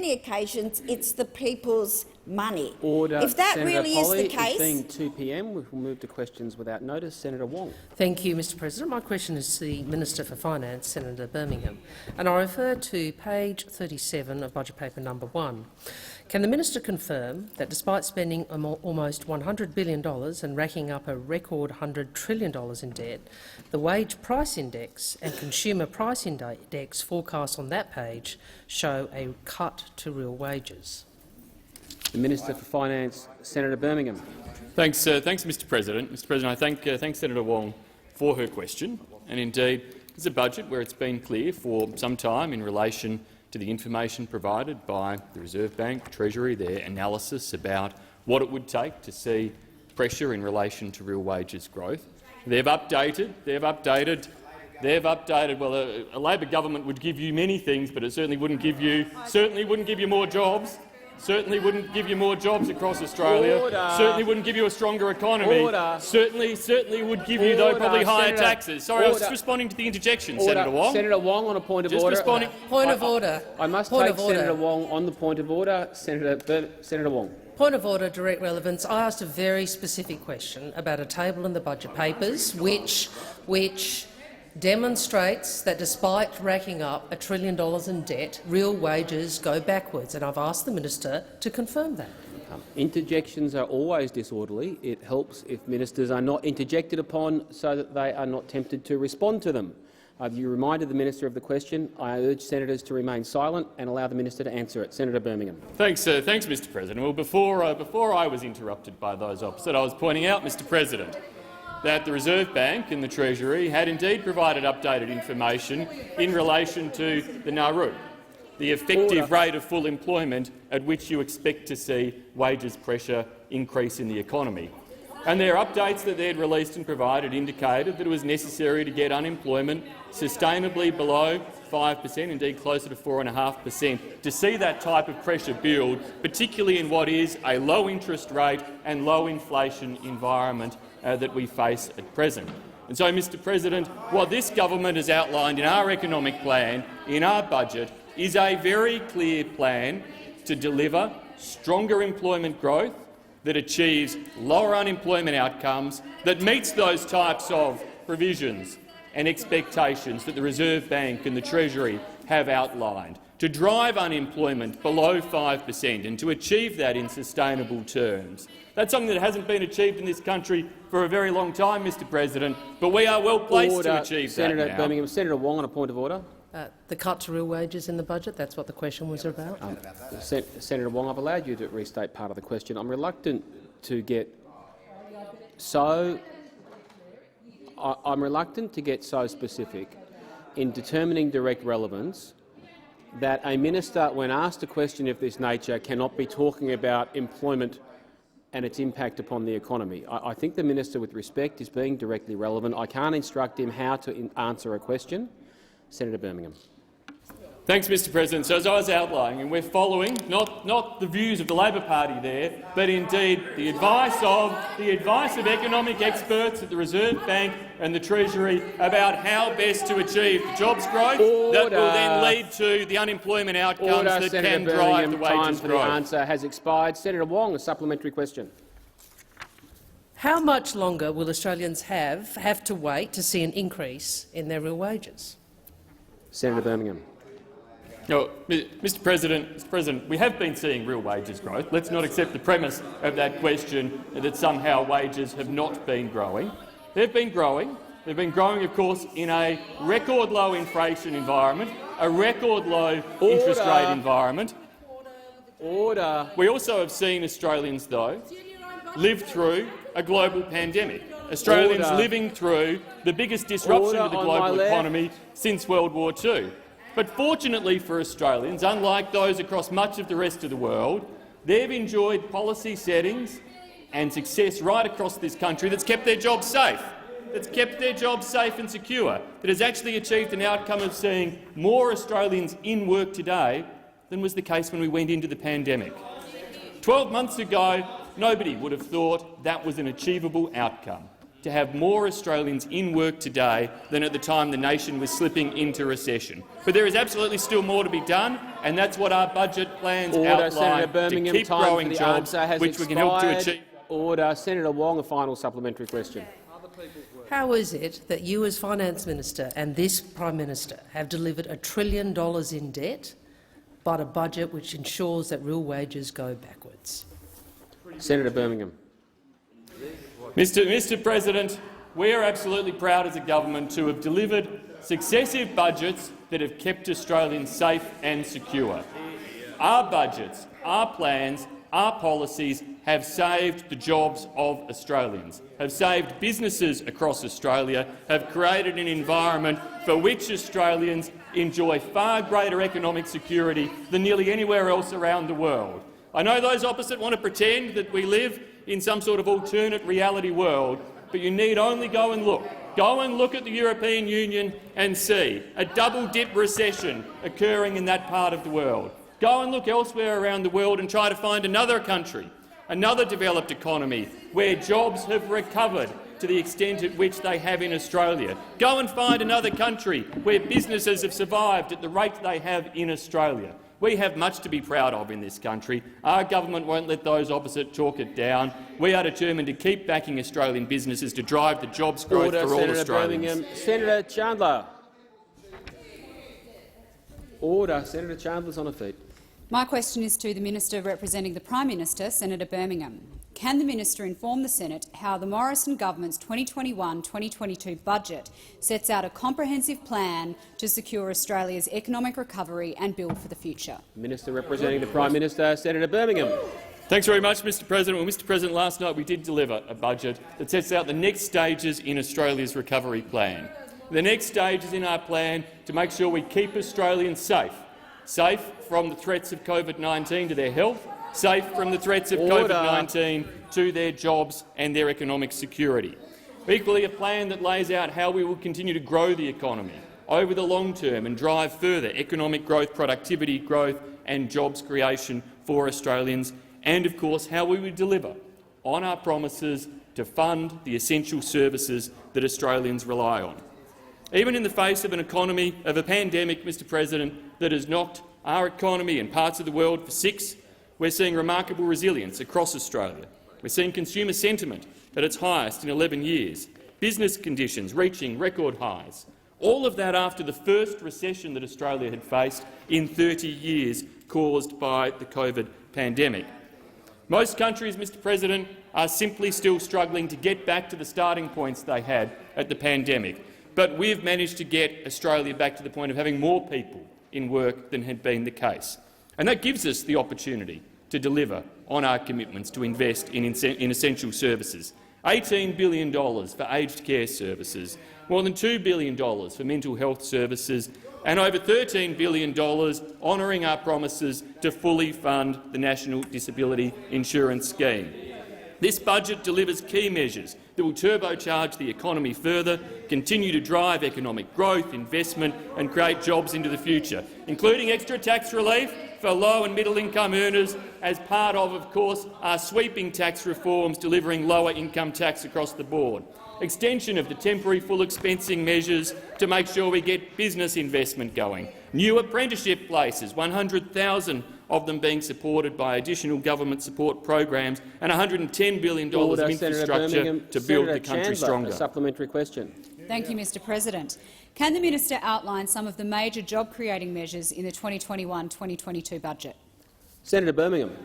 many occasions it's the people's money. Order. If that Senator really Polley, is the case— it's being 2 p.m. We will move to questions without notice. Senator Wong. Thank you, Mr President. My question is to the Minister for Finance, Senator Birmingham, and I refer to page 37 of Budget Paper No. 1. Can the minister confirm that despite spending almost $100 billion and racking up a record $100 trillion in debt, the Wage Price Index and Consumer Price Index forecast on that page show a cut to real wages? The Minister for Finance, Senator Birmingham. Thanks, Mr President. Mr President, I thank Senator Wong for her question. And indeed, it's a budget where it's been clear for some time in relation to the information provided by the Reserve Bank, Treasury, their analysis about what it would take to see pressure in relation to real wages growth. They've updated. Well, a Labor government would give you many things, but it certainly wouldn't give you more jobs. Certainly wouldn't give you more jobs across Australia. Order. Certainly wouldn't give you a stronger economy. Order. Certainly would give you, though, probably higher taxes. Sorry, I was just responding to the interjection, Senator Wong. Senator Wong on a point of Just order. responding. Point of order. I must Point take of order. Senator Wong on the point of order. Senator Wong. Point of order, direct relevance. I asked a very specific question about a table in the budget papers which demonstrates that despite racking up $1 trillion in debt, real wages go backwards, and I've asked the minister to confirm that. Interjections are always disorderly. It helps if ministers are not interjected upon so that they are not tempted to respond to them. You reminded the minister of the question. I urge senators to remain silent and allow the minister to answer it. Senator Birmingham. Thanks, Mr President. Well, before I was interrupted by those opposite, I was pointing out, Mr President, that the Reserve Bank and the Treasury had indeed provided updated information in relation to the Nauru, the effective rate of full employment at which you expect to see wages pressure increase in the economy. And their updates that they had released and provided indicated that it was necessary to get unemployment sustainably below 5%, indeed closer to 4.5%, to see that type of pressure build, particularly in what is a low interest rate and low inflation environment that we face at present. And so, Mr President, what this government has outlined in our economic plan, in our budget, is a very clear plan to deliver stronger employment growth that achieves lower unemployment outcomes, that meets those types of provisions and expectations that the Reserve Bank and the Treasury have outlined, to drive unemployment below 5% and to achieve that in sustainable terms. That's something that hasn't been achieved in this country for a very long time, Mr President, but we are well placed to achieve that now. Senator Birmingham. Senator Wong on a point of order. The cut to real wages in the budget, that's what the question was about. Senator Wong, I've allowed you to restate part of the question. I'm reluctant to get so specific in determining direct relevance that a minister, when asked a question of this nature, cannot be talking about employment and its impact upon the economy. I think the minister, with respect, is being directly relevant. I can't instruct him how to answer a question. Senator Birmingham. Thanks, Mr President. So as I was outlining, and we're following not the views of the Labor Party there, but indeed the advice of economic experts at the Reserve Bank and the Treasury about how best to achieve the jobs growth that will then lead to the unemployment outcomes that Senator can Birmingham, drive the wages time for growth. the answer has expired. Senator Wong, a supplementary question. How much longer will Australians have to wait to see an increase in their real wages? Senator Birmingham. No, Mr. President, we have been seeing real wages growth. Let's not accept the premise of that question that somehow wages have not been growing. They've been growing. They've been growing, of course, in a record low inflation environment, a record low interest rate environment. Order. We also have seen Australians, though, live through a global pandemic. Australians living through the biggest disruption to the global economy since World War II. But fortunately for Australians, unlike those across much of the rest of the world, they've enjoyed policy settings and success right across this country that's kept their jobs safe, and secure, that has actually achieved an outcome of seeing more Australians in work today than was the case when we went into the pandemic. 12 months ago, nobody would have thought that was an achievable outcome. to have more Australians in work today than at the time the nation was slipping into recession. But there is absolutely still more to be done, and that's what our budget plans outline, to keep growing jobs, which we can help to achieve. Order. Senator Wong, a final supplementary question. How is it that you as Finance Minister and this Prime Minister have delivered $1 trillion in debt, but a budget which ensures that real wages go backwards? Senator Birmingham. Mr President, we are absolutely proud as a government to have delivered successive budgets that have kept Australians safe and secure. Our budgets, our plans, our policies have saved the jobs of Australians, have saved businesses across Australia, have created an environment for which Australians enjoy far greater economic security than nearly anywhere else around the world. I know those opposite want to pretend that we live in some sort of alternate reality world, but you need only go and look. Go and look at the European Union and see a double-dip recession occurring in that part of the world. Go and look elsewhere around the world and try to find another country, another developed economy, where jobs have recovered to the extent at which they have in Australia. Go and find another country where businesses have survived at the rate they have in Australia. We have much to be proud of in this country. Our government won't let those opposite talk it down. We are determined to keep backing Australian businesses to drive the jobs growth for all Senator Australians. Birmingham. Senator Chandler. Order. Senator Chandler's on her feet. My question is to the Minister representing the Prime Minister, Senator Birmingham. Can the Minister inform the Senate how the Morrison government's 2021-2022 budget sets out a comprehensive plan to secure Australia's economic recovery and build for the future? Minister representing the Prime Minister, Senator Birmingham. Thanks very much, Mr President. Well, Mr President, last night we did deliver a budget that sets out the next stages in Australia's recovery plan. The next stages in our plan to make sure we keep Australians safe from the threats of COVID-19 to their health, safe from the threats of COVID-19 to their jobs and their economic security. Equally, a plan that lays out how we will continue to grow the economy over the long term and drive further economic growth, productivity growth and jobs creation for Australians, and, of course, how we will deliver on our promises to fund the essential services that Australians rely on. Even in the face of a pandemic, Mr President, that has knocked our economy and parts of the world for six, we're seeing remarkable resilience across Australia. We're seeing consumer sentiment at its highest in 11 years, business conditions reaching record highs. All of that after the first recession that Australia had faced in 30 years caused by the COVID pandemic. Most countries, Mr President, are simply still struggling to get back to the starting points they had at the pandemic. But we've managed to get Australia back to the point of having more people in work than had been the case. And that gives us the opportunity to deliver on our commitments to invest in essential services. $18 billion for aged care services, more than $2 billion for mental health services, and over $13 billion honouring our promises to fully fund the National Disability Insurance Scheme. This budget delivers key measures that will turbocharge the economy further, continue to drive economic growth, investment and create jobs into the future, including extra tax relief for low and middle-income earners as part of course, our sweeping tax reforms delivering lower income tax across the board, extension of the temporary full expensing measures to make sure we get business investment going, new apprenticeship places, 100,000 of them being supported by additional government support programs, and $110 billion of infrastructure to build the country stronger. A supplementary question. Thank you, Mr President. Can the Minister outline some of the major job-creating measures in the 2021-2022 budget? Senator Birmingham.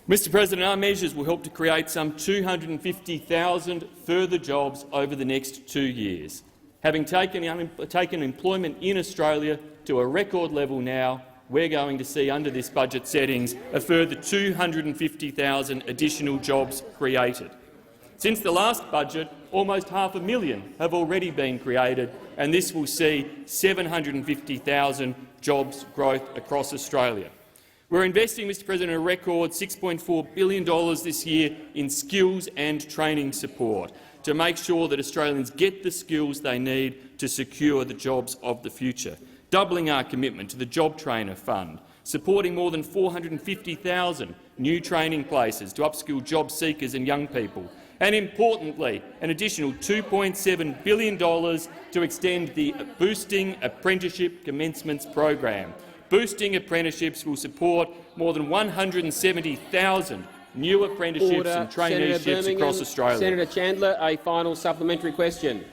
Mr President, our measures will help to create some 250,000 further jobs over the next 2 years. Having taken employment in Australia to a record level now, we're going to see under this budget settings a further 250,000 additional jobs created. Since the last budget, almost 500,000 have already been created, and this will see 750,000 jobs growth across Australia. We're investing, Mr President, a record $6.4 billion this year in skills and training support to make sure that Australians get the skills they need to secure the jobs of the future, doubling our commitment to the Job Trainer Fund, supporting more than 450,000 new training places to upskill job seekers and young people, and, importantly, an additional $2.7 billion to extend the Boosting Apprenticeship Commencements program. Boosting Apprenticeships will support more than 170,000 new apprenticeships and traineeships across Australia. Senator Chandler, a final supplementary question.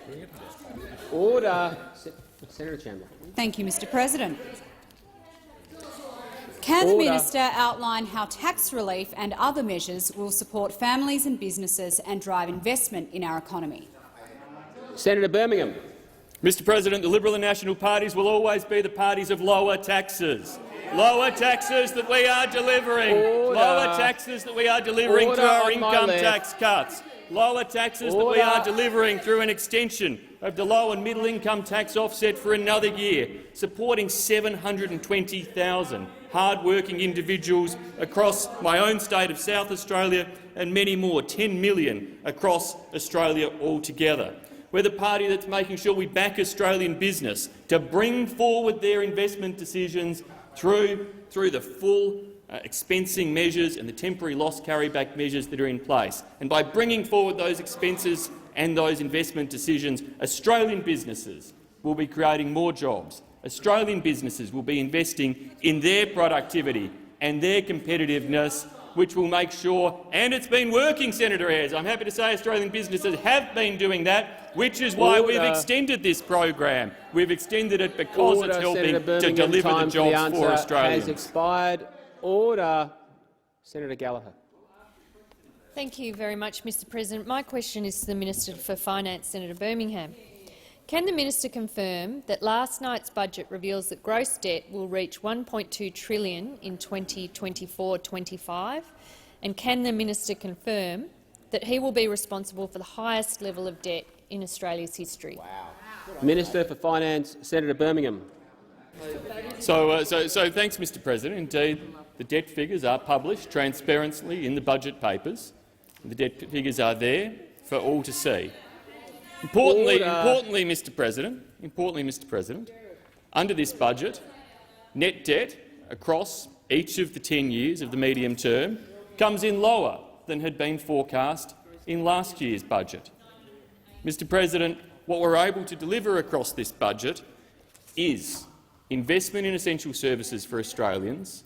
Order. Senator Chandler. Thank you, Mr President. Can the minister outline how tax relief and other measures will support families and businesses and drive investment in our economy? Senator Birmingham. Mr President, the Liberal and National parties will always be the parties of lower taxes. Lower taxes that we are delivering. Lower taxes that we are delivering through our income tax cuts. Lower taxes that we are delivering through an extension of the low and middle income tax offset for another year, supporting 720,000 hard-working individuals across my own state of South Australia and many more, 10 million across Australia altogether. We're the party that's making sure we back Australian business to bring forward their investment decisions through the full expensing measures and the temporary loss carryback measures that are in place. And by bringing forward those expenses and those investment decisions, Australian businesses will be creating more jobs. Australian businesses will be investing in their productivity and their competitiveness, which will make sure, and it's been working, Senator Ayres. I'm happy to say Australian businesses have been doing that, which is why we've extended this program. We've extended it because it's helping to deliver the jobs for Australians. Has expired. Order. Senator Gallagher. Thank you very much, Mr President. My question is to the Minister for Finance, Senator Birmingham. Can the minister confirm that last night's budget reveals that gross debt will reach $1.2 trillion in 2024-25? And can the minister confirm that he will be responsible for the highest level of debt in Australia's history? Wow. Minister for Finance, Senator Birmingham. So thanks, Mr President. Indeed, the debt figures are published transparently in the budget papers. The debt figures are there for all to see. Importantly, Mr. President, under this budget, net debt across each of the 10 years of the medium term comes in lower than had been forecast in last year's budget. Mr. President, what we're able to deliver across this budget is investment in essential services for Australians,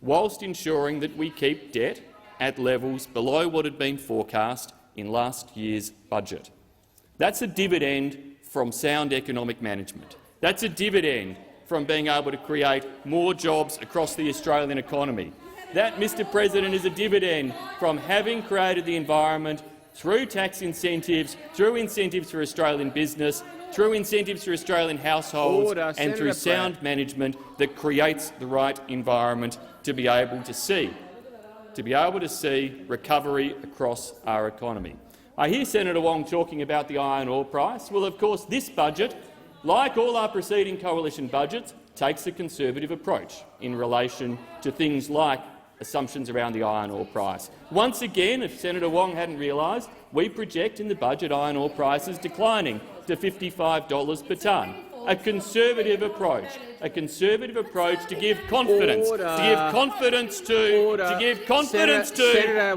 whilst ensuring that we keep debt at levels below what had been forecast in last year's budget. That's a dividend from sound economic management. That's a dividend from being able to create more jobs across the Australian economy. That, Mr. President, is a dividend from having created the environment through tax incentives, through incentives for Australian business, through incentives for Australian households and through sound management that creates the right environment to be able to see recovery across our economy. I hear Senator Wong talking about the iron ore price. Well, of course, this budget, like all our preceding coalition budgets, takes a conservative approach in relation to things like assumptions around the iron ore price. Once again, if Senator Wong hadn't realised, we project in the budget iron ore prices declining to $55 per tonne. A conservative approach to give confidence, to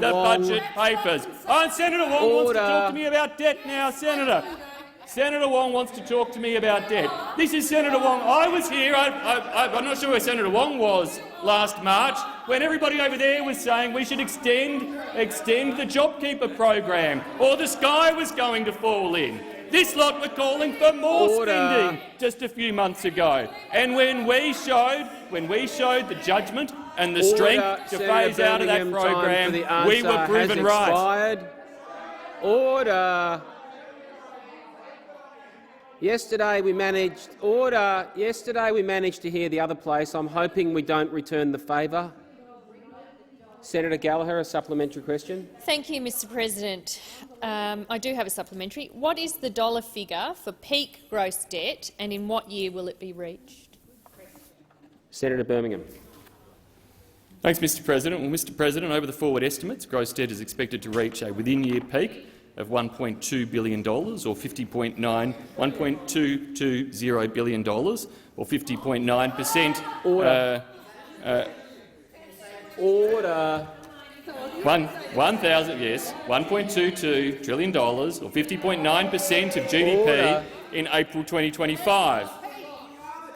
the budget papers. Oh, and Senator Wong wants to talk to me about debt now, Senator Wong wants to talk to me about debt. This is Senator Wong. I was here. I'm not sure where Senator Wong was last March when everybody over there was saying we should extend the JobKeeper program, or the sky was going to fall in. This lot were calling for more spending just a few months ago. And when we showed the judgment and the strength to phase out of that program, we were proven right. Order. Yesterday we managed to hear the other place. I'm hoping we don't return the favour. Senator Gallagher, a supplementary question. Thank you, Mr President. I do have a supplementary. What is the dollar figure for peak gross debt, and in what year will it be reached? Senator Birmingham. Thanks, Mr President. Well, Mr President, over the forward estimates, gross debt is expected to reach a within-year peak of $1.2 billion, or $1.220 billion, or 50.9%. Order. Yes, $1.22 trillion, or 50.9% of GDP in April 2025.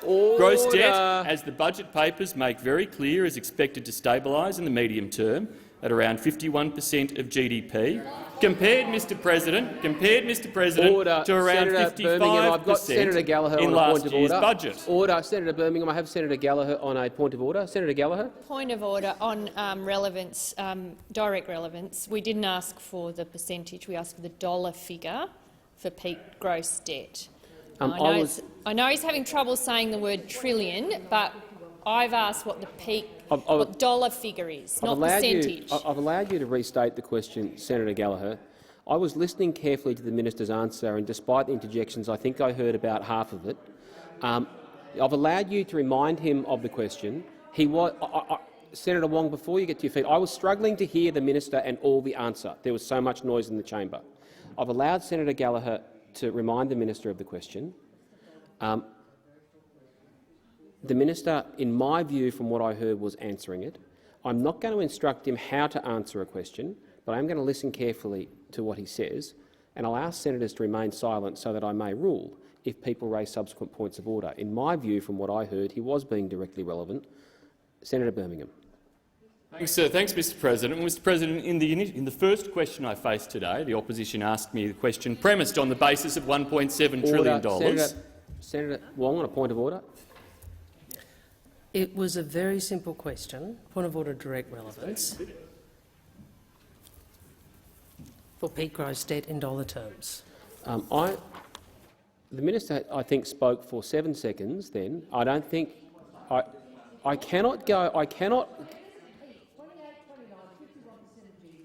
Gross debt, as the budget papers make very clear, is expected to stabilise in the medium term at around 51% of GDP, compared, Mr. President, to around 55% in last year's budget. Order. Senator Birmingham, I have Senator Gallagher on a point of order. Senator Gallagher. Point of order on relevance, direct relevance. We didn't ask for the percentage. We asked for the dollar figure for peak gross debt. I know he's having trouble saying the word trillion, but I've asked what the peak what dollar figure is, not percentage. I've allowed you to restate the question, Senator Gallagher. I was listening carefully to the minister's answer, and despite the interjections, I think I heard about half of it. I've allowed you to remind him of the question. Senator Wong, before you get to your feet, I was struggling to hear the minister and all the answer. There was so much noise in the chamber. I've allowed Senator Gallagher to remind the minister of the question. The minister, in my view, from what I heard, was answering it. I'm not going to instruct him how to answer a question, but I'm going to listen carefully to what he says, and I'll ask senators to remain silent so that I may rule if people raise subsequent points of order. In my view, from what I heard, he was being directly relevant. Senator Birmingham. Thanks, Mr. President. Mr. President, in the first question I faced today, the opposition asked me the question premised on the basis of $1.7 trillion. Senator Wong, on a point of order. It was a very simple question, point of order, direct relevance, for peak gross debt in dollar terms. The minister, I think, spoke for 7 seconds. Then I don't think I cannot go. I cannot.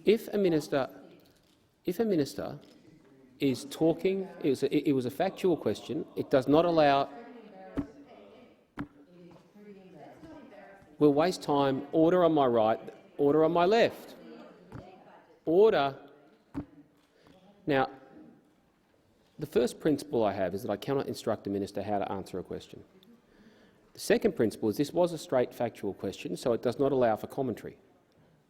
If a minister is talking, it was a factual question. It does not allow. We'll waste time. Order on my right, order on my left. Order. Now, the first principle I have is that I cannot instruct a minister how to answer a question. The second principle is this was a straight factual question, so it does not allow for commentary.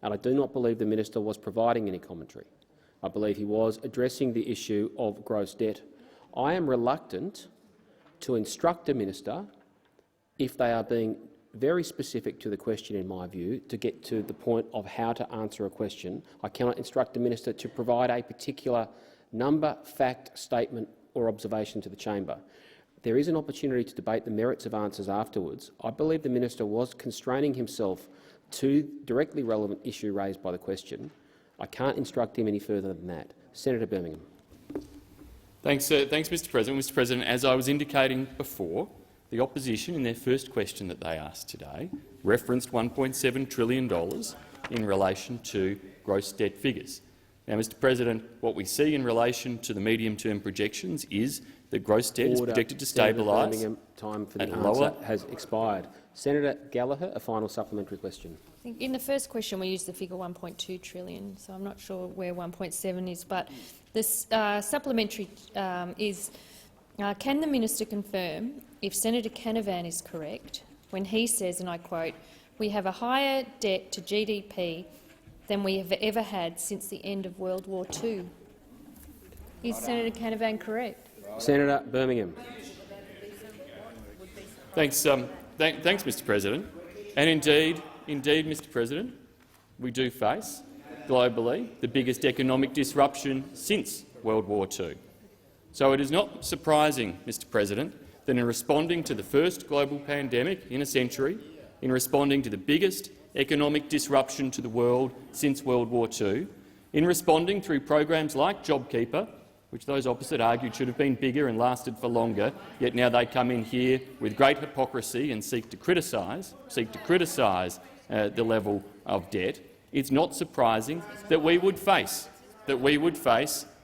And I do not believe the minister was providing any commentary. I believe he was addressing the issue of gross debt. I am reluctant to instruct a minister, if they are being very specific to the question, in my view, to get to the point of how to answer a question. I cannot instruct the minister to provide a particular number, fact, statement or observation to the chamber. There is an opportunity to debate the merits of answers afterwards. I believe the minister was constraining himself to directly relevant issue raised by the question. I can't instruct him any further than that. Senator Birmingham. Thanks, Mr. President. Mr. President, as I was indicating before, the opposition, in their first question that they asked today, referenced $1.7 trillion in relation to gross debt figures. Now, Mr. President, what we see in relation to the medium-term projections is that gross debt is projected to stabilise. Time for the answer has expired. Senator Gallagher, a final supplementary question. I think in the first question we used the figure 1.2 trillion, so I'm not sure where 1.7 is, but this supplementary is, can the minister confirm if Senator Canavan is correct when he says, and I quote, "We have a higher debt to GDP than we have ever had since the end of World War II." Is Senator Canavan correct? Senator Birmingham. Thanks, Mr. President. And indeed, Mr. President, we do face globally the biggest economic disruption since World War II. So it is not surprising, Mr. President, that in responding to the first global pandemic in a century, in responding to the biggest economic disruption to the world since World War II, in responding through programs like JobKeeper, which those opposite argued should have been bigger and lasted for longer, yet now they come in here with great hypocrisy and seek to criticise the level of debt, it's not surprising that we would face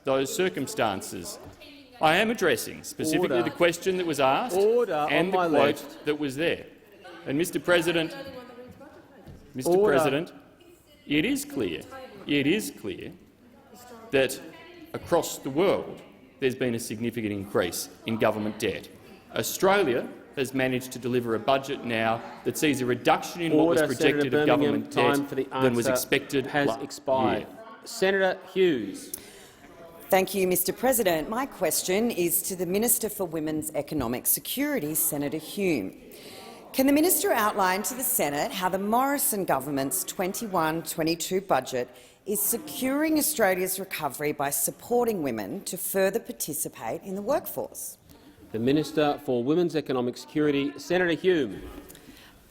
those circumstances. I am addressing specifically the question that was asked and the quote that was there. And Mr. President, it is clear that across the world there's been a significant increase in government debt. Australia, has managed to deliver a budget now that sees a reduction in what was projected of government debt than was expected has last expired. year. Senator Hughes. Thank you, Mr President. My question is to the Minister for Women's Economic Security, Senator Hume. Can the minister outline to the Senate how the Morrison government's 21-22 budget is securing Australia's recovery by supporting women to further participate in the workforce? The Minister for Women's Economic Security, Senator Hume.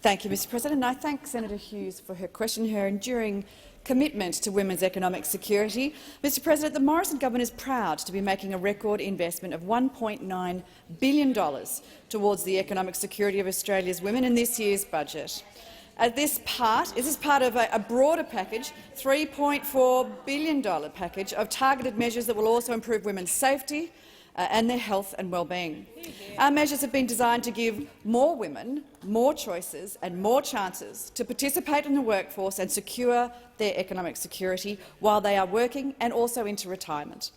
Thank you, Mr President. I thank Senator Hughes for her question, her enduring commitment to women's economic security. Mr President, the Morrison government is proud to be making a record investment of $1.9 billion towards the economic security of Australia's women in this year's budget. This is part of a broader package, $3.4 billion package of targeted measures that will also improve women's safety and their health and well-being. Our measures have been designed to give more women more choices and more chances to participate in the workforce and secure their economic security while they are working and also into retirement.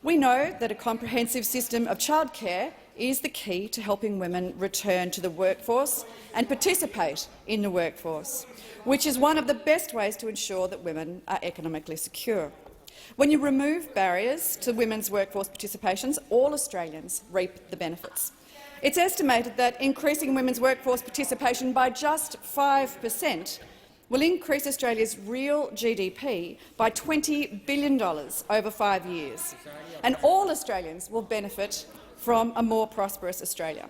We know that a comprehensive system of childcare is the key to helping women return to the workforce and participate in the workforce, which is one of the best ways to ensure that women are economically secure. When you remove barriers to women's workforce participations, all Australians reap the benefits. It's estimated that increasing women's workforce participation by just 5% will increase Australia's real GDP by $20 billion over 5 years, and all Australians will benefit from a more prosperous Australia.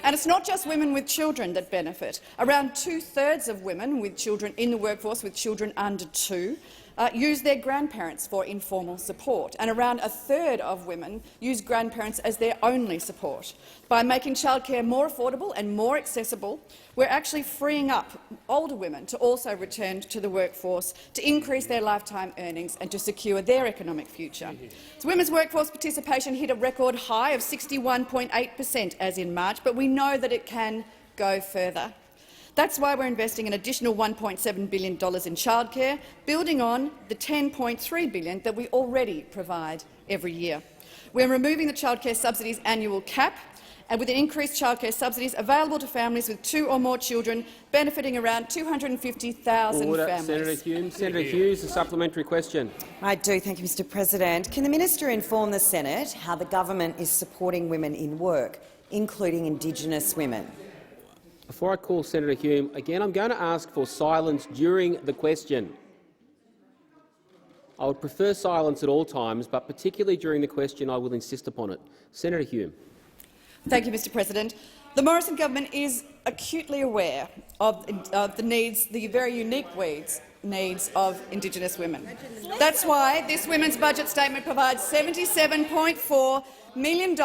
And it's not just women with children that benefit. Around 2/3 of women with children in the workforce with children under 2 use their grandparents for informal support, and around 1/3 of women use grandparents as their only support. By making childcare more affordable and more accessible, we're actually freeing up older women to also return to the workforce, to increase their lifetime earnings and to secure their economic future. So women's workforce participation hit a record high of 61.8% as in March, but we know that it can go further. That's why we're investing an additional $1.7 billion in childcare, building on the $10.3 billion that we already provide every year. We're removing the childcare subsidies annual cap, and with increased childcare subsidies available to families with 2 or more children, benefiting around 250,000 families. Senator Hume. Senator Hughes, a supplementary question. I do. Thank you, Mr President. Can the minister inform the Senate how the government is supporting women in work, including Indigenous women? Before I call Senator Hume, again I'm going to ask for silence during the question. I would prefer silence at all times, but particularly during the question I will insist upon it. Senator Hume. Thank you, Mr President. The Morrison government is acutely aware of the needs, the very unique needs of Indigenous women. That's why this women's budget statement provides $77.4 million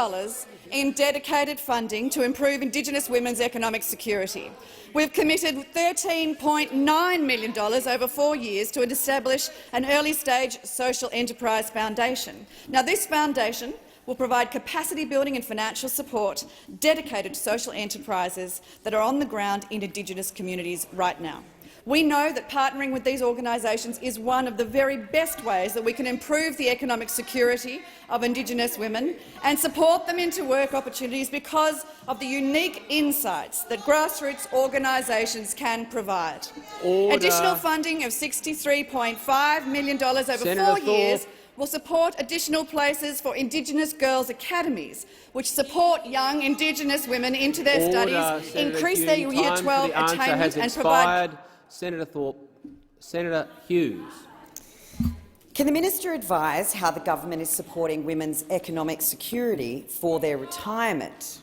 in dedicated funding to improve Indigenous women's economic security. We've committed $13.9 million over 4 years to establish an early-stage social enterprise foundation. Now, this foundation will provide capacity building and financial support dedicated to social enterprises that are on the ground in Indigenous communities right now. We know that partnering with these organisations is one of the very best ways that we can improve the economic security of Indigenous women and support them into work opportunities because of the unique insights that grassroots organisations can provide. Order. Additional funding of $63.5 million over Senator 4 years will support additional places for Indigenous girls' academies, which support young Indigenous women into their studies, Senator increase Hume, their Year 12 attainment and provide— Senator Thorpe. Senator Hughes. Can the minister advise how the government is supporting women's economic security for their retirement?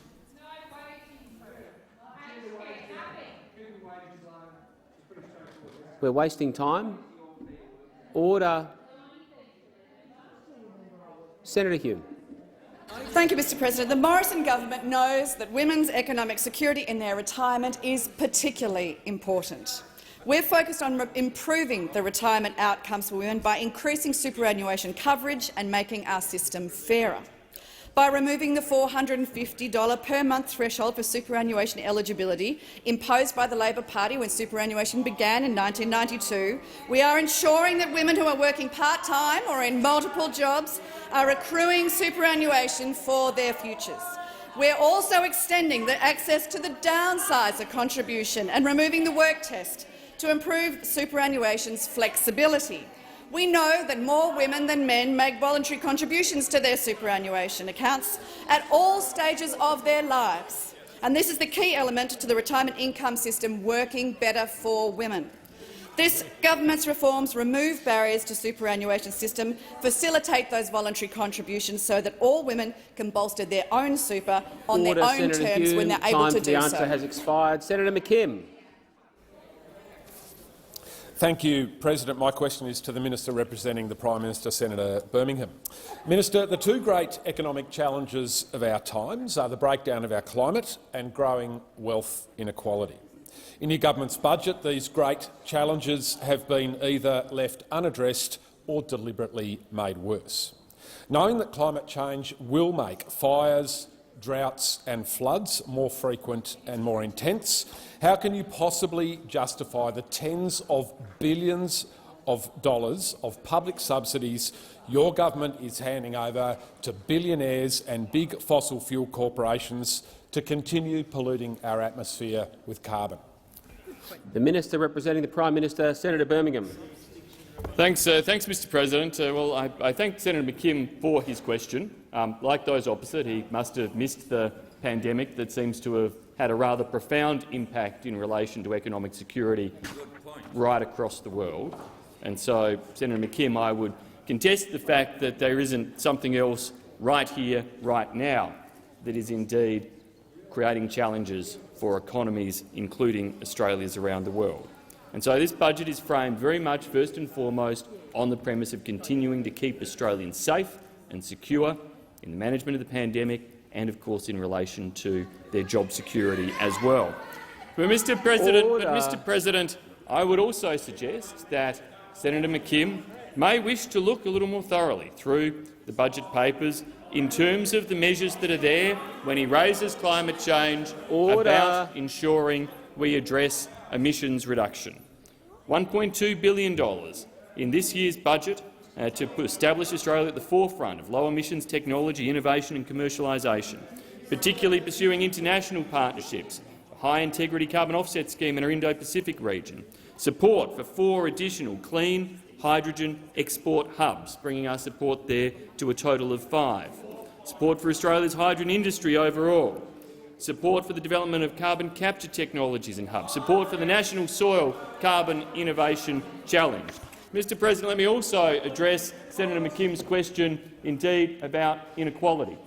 We're wasting time. Order. Senator Hume. Thank you, Mr President. The Morrison government knows that women's economic security in their retirement is particularly important. We're focused on improving the retirement outcomes for women by increasing superannuation coverage and making our system fairer. By removing the $450 per month threshold for superannuation eligibility imposed by the Labor Party when superannuation began in 1992, we are ensuring that women who are working part-time or in multiple jobs are accruing superannuation for their futures. We're also extending the access to the downsizer contribution and removing the work test to improve superannuation's flexibility. We know that more women than men make voluntary contributions to their superannuation accounts at all stages of their lives, and this is the key element to the retirement income system working better for women. This government's reforms remove barriers to superannuation system, facilitate those voluntary contributions so that all women can bolster their own super on their own terms when they're able to do so. The answer has expired. Senator McKim. Thank you, President. My question is to the Minister representing the Prime Minister, Senator Birmingham. Minister, the two great economic challenges of our times are the breakdown of our climate and growing wealth inequality. In your government's budget, these great challenges have been either left unaddressed or deliberately made worse. Knowing that climate change will make fires, droughts and floods more frequent and more intense, how can you possibly justify the tens of billions of dollars of public subsidies your government is handing over to billionaires and big fossil fuel corporations to continue polluting our atmosphere with carbon? The Minister representing the Prime Minister, Senator Birmingham. Thanks, Mr. President. Well, I thank Senator McKim for his question. Like those opposite, he must have missed the pandemic that seems to have had a rather profound impact in relation to economic security right across the world. And so, Senator McKim, I would contest the fact that there isn't something else right here, right now, that is indeed creating challenges for economies, including Australia's around the world. And so this budget is framed very much, first and foremost, on the premise of continuing to keep Australians safe and secure in the management of the pandemic and, of course, in relation to their job security as well. But, Mr. President, I would also suggest that Senator McKim may wish to look a little more thoroughly through the budget papers in terms of the measures that are there when he raises climate change about ensuring we address emissions reduction. $1.2 billion in this year's budget to establish Australia at the forefront of low-emissions technology, innovation and commercialisation, particularly pursuing international partnerships, a high-integrity carbon offset scheme in our Indo-Pacific region, support for 4 additional clean hydrogen export hubs, bringing our support there to a total of 5, support for Australia's hydrogen industry overall, support for the development of carbon capture technologies and hubs, support for the National Soil Carbon Innovation Challenge. Mr. President, let me also address Senator McKim's question, indeed, about inequality.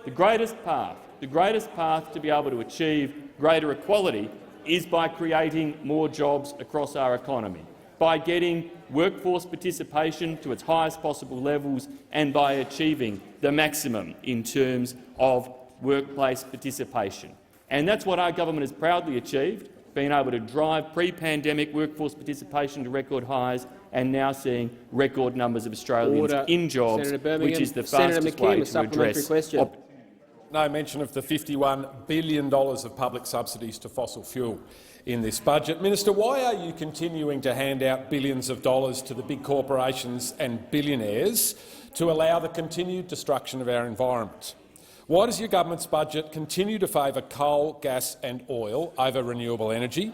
The greatest path to be able to achieve greater equality is by creating more jobs across our economy, by getting workforce participation to its highest possible levels and by achieving the maximum in terms of workplace participation. And that's what our government has proudly achieved, being able to drive pre-pandemic workforce participation to record highs and now seeing record numbers of Australians in jobs, which is the fastest way to address. No mention of the $51 billion of public subsidies to fossil fuel in this budget. Minister, why are you continuing to hand out billions of dollars to the big corporations and billionaires to allow the continued destruction of our environment? Why does your government's budget continue to favour coal, gas and oil over renewable energy?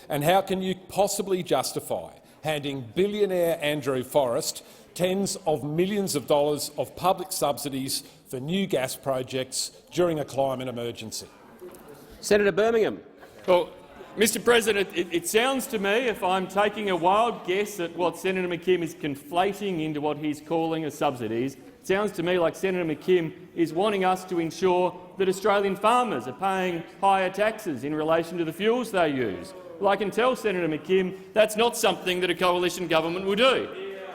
And how can you possibly justify handing billionaire Andrew Forrest tens of millions of dollars of public subsidies for new gas projects during a climate emergency? Senator Birmingham. Well, Mr. President, it sounds to me, if I'm taking a wild guess at what Senator McKim is conflating into what he's calling as subsidies, it sounds to me like Senator McKim is wanting us to ensure that Australian farmers are paying higher taxes in relation to the fuels they use. Well, I can tell Senator McKim that's not something that a coalition government will do.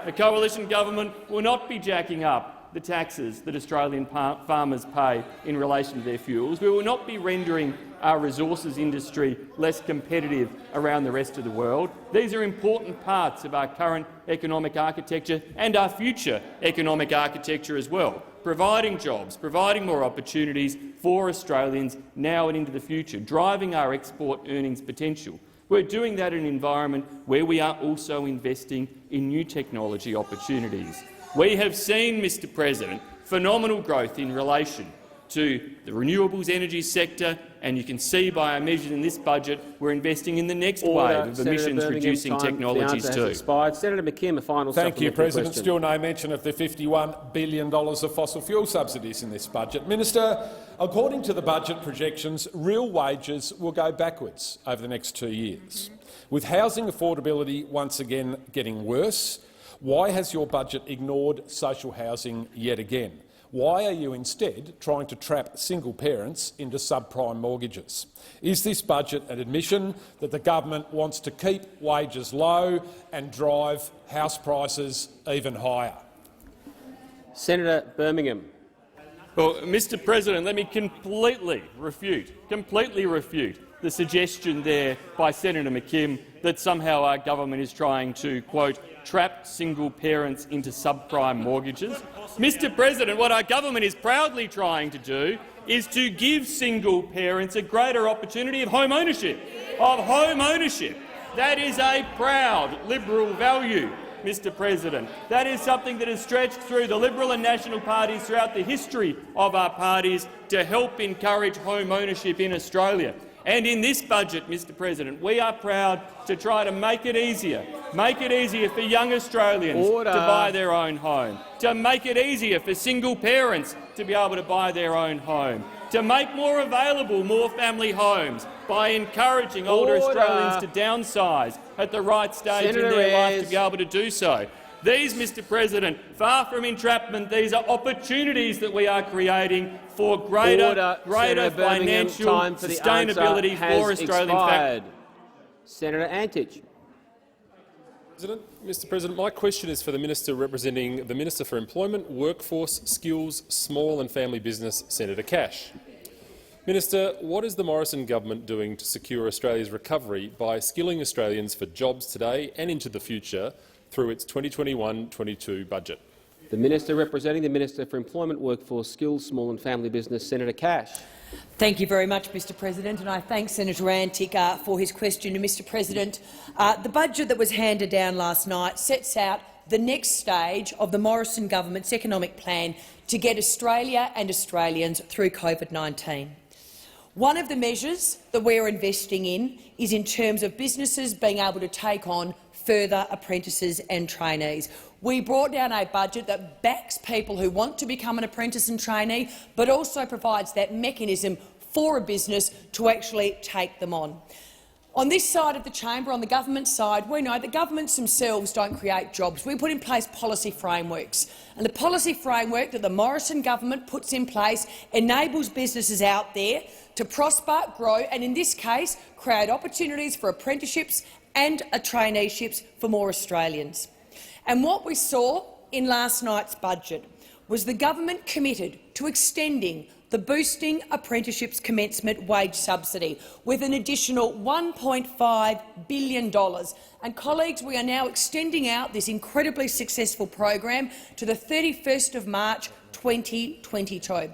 A coalition government will not be jacking up the taxes that Australian farmers pay in relation to their fuels. We will not be rendering our resources industry less competitive around the rest of the world. These are important parts of our current economic architecture and our future economic architecture as well, providing jobs, providing more opportunities for Australians now and into the future, driving our export earnings potential. We're doing that in an environment where we are also investing in new technology opportunities. We have seen, Mr. President, phenomenal growth in relation to the renewables energy sector, and you can see by our measures in this budget we're investing in the next wave of emissions-reducing technologies too. Senator McKim, a final Thank you, President. question. Still no mention of the $51 billion of fossil fuel subsidies in this budget. Minister, according to the budget projections, real wages will go backwards over the next 2 years. With housing affordability once again getting worse, why has your budget ignored social housing yet again? Why are you instead trying to trap single parents into subprime mortgages? Is this budget an admission that the government wants to keep wages low and drive house prices even higher? Senator Birmingham. Well, Mr President, let me completely refute the suggestion there by Senator McKim that somehow our government is trying to, quote, trap single parents into subprime mortgages. Mr President, what our government is proudly trying to do is to give single parents a greater opportunity of home ownership. That is a proud Liberal value, Mr President. That is something that has stretched through the Liberal and National parties throughout the history of our parties to help encourage home ownership in Australia. And in this budget, Mr President, we are proud to try to make it easier for young Australians to buy their own home, to make it easier for single parents to be able to buy their own home, to make more available more family homes by encouraging older Australians to downsize at the right stage in their life to be able to do so. These, Mr President, far from entrapment, these are opportunities that we are creating for greater financial sustainability for Australian families. Senator Antich. Mr President, my question is for the Minister representing the Minister for Employment, Workforce, Skills, Small and Family Business, Senator Cash. Minister, what is the Morrison government doing to secure Australia's recovery by skilling Australians for jobs today and into the future through its 2021-22 budget? The Minister representing the Minister for Employment, Workforce, Skills, Small and Family Business, Senator Cash. Thank you very much, Mr President, and I thank Senator Antic for his question. And Mr President, the budget that was handed down last night sets out the next stage of the Morrison government's economic plan to get Australia and Australians through COVID-19. One of the measures that we're investing in is in terms of businesses being able to take on further apprentices and trainees. We brought down a budget that backs people who want to become an apprentice and trainee, but also provides that mechanism for a business to actually take them on. On this side of the chamber, on the government side, we know that governments themselves don't create jobs. We put in place policy frameworks, and the policy framework that the Morrison government puts in place enables businesses out there to prosper, grow and, in this case, create opportunities for apprenticeships and traineeships for more Australians. And what we saw in last night's budget was the government committed to extending the Boosting Apprenticeships Commencement Wage Subsidy with an additional $1.5 billion. And, colleagues, we are now extending out this incredibly successful program to the 31st of March 2022.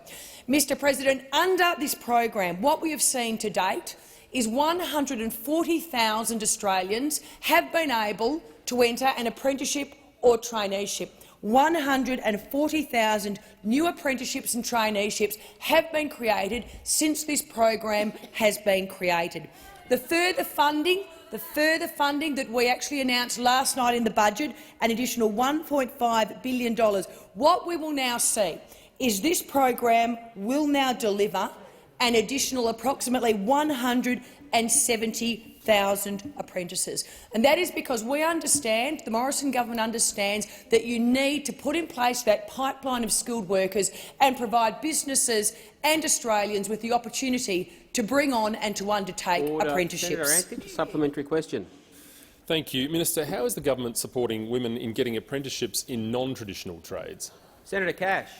Mr President, under this program, what we have seen to date is 140,000 Australians have been able to enter an apprenticeship or traineeship. 140,000 new apprenticeships and traineeships have been created since this program has been created. The further funding that we actually announced last night in the budget, an additional $1.5 billion. What we will now see is this program will now deliver an additional approximately 170,000 apprentices. And that is because we understand, the Morrison government understands, that you need to put in place that pipeline of skilled workers and provide businesses and Australians with the opportunity to bring on and to undertake apprenticeships. Senator Antic, supplementary question. Thank you. Minister, how is the government supporting women in getting apprenticeships in non-traditional trades? Senator Cash.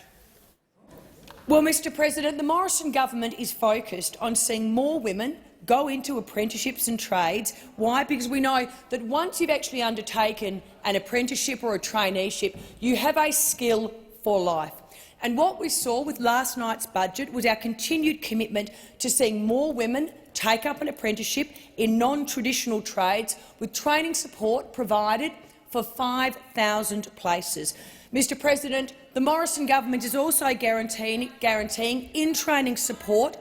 Well, Mr President, the Morrison government is focused on seeing more women go into apprenticeships and trades. Why? Because we know that once you've actually undertaken an apprenticeship or a traineeship, you have a skill for life. And what we saw with last night's budget was our continued commitment to seeing more women take up an apprenticeship in non-traditional trades, with training support provided for 5,000 places. Mr President, the Morrison government is also guaranteeing in-training support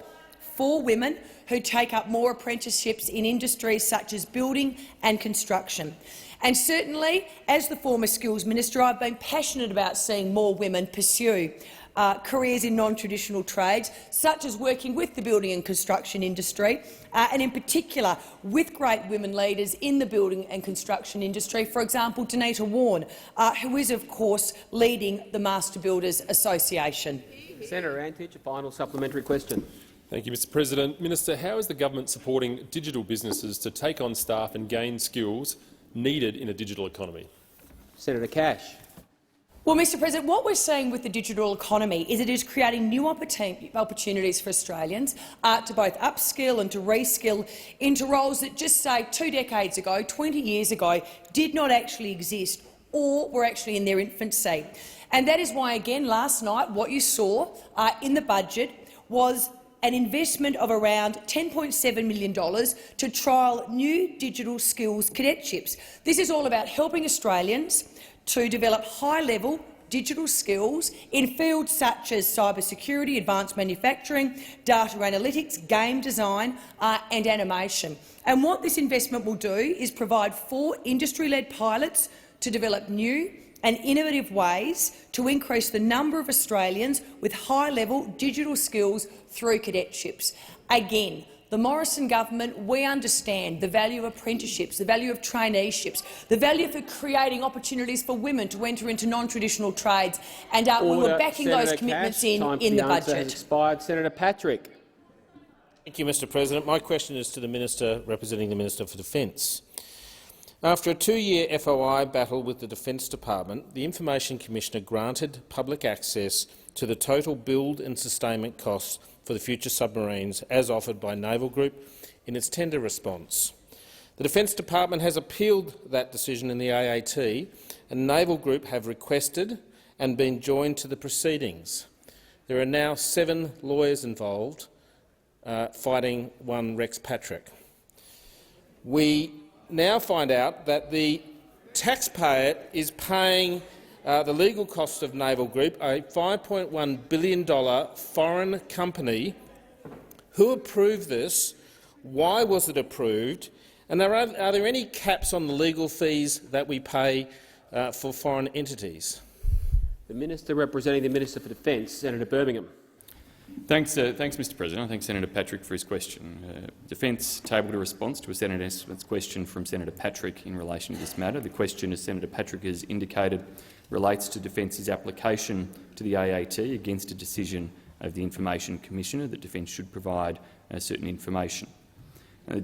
for women who take up more apprenticeships in industries such as building and construction. And certainly, as the former Skills Minister, I've been passionate about seeing more women pursue careers in non-traditional trades, such as working with the building and construction industry, and in particular with great women leaders in the building and construction industry, for example Danita Warren, who is of course leading the Master Builders Association. Senator Antich, a final supplementary question. Thank you, Mr President. Minister, how is the government supporting digital businesses to take on staff and gain skills needed in a digital economy? Senator Cash. Well, Mr President, what we're seeing with the digital economy is it is creating new opportunities for Australians to both upskill and to reskill into roles that just, say, 2 decades ago, 20 years ago, did not actually exist or were actually in their infancy. And that is why, again, last night, what you saw in the budget was an investment of around $10.7 million to trial new digital skills cadetships. This is all about helping Australians to develop high-level digital skills in fields such as cybersecurity, advanced manufacturing, data analytics, game design and animation. And what this investment will do is provide 4 industry-led pilots to develop new and innovative ways to increase the number of Australians with high-level digital skills through cadetships. Again, the Morrison government, we understand the value of apprenticeships, the value of traineeships, the value for creating opportunities for women to enter into non-traditional trades, and we were backing Senator those commitments Cash, in the answer has budget. expired. Senator Patrick. Thank you, Mr President. My question is to the Minister representing the Minister for Defence. After a 2-year FOI battle with the Defence Department, the Information Commissioner granted public access to the total build and sustainment costs for the future submarines as offered by Naval Group in its tender response. The Defence Department has appealed that decision in the AAT, and Naval Group have requested and been joined to the proceedings. There are now 7 lawyers involved fighting one Rex Patrick. We now find out that the taxpayer is paying the legal costs of Naval Group, a $5.1 billion foreign company. Who approved this? Why was it approved? And are there any caps on the legal fees that we pay for foreign entities? The Minister representing the Minister for Defence, Senator Birmingham. Thanks, Mr President. I thank Senator Patrick for his question. Defence tabled a response to a Senator's question from Senator Patrick in relation to this matter. The question, as Senator Patrick has indicated, relates to Defence's application to the AAT against a decision of the Information Commissioner that Defence should provide certain information.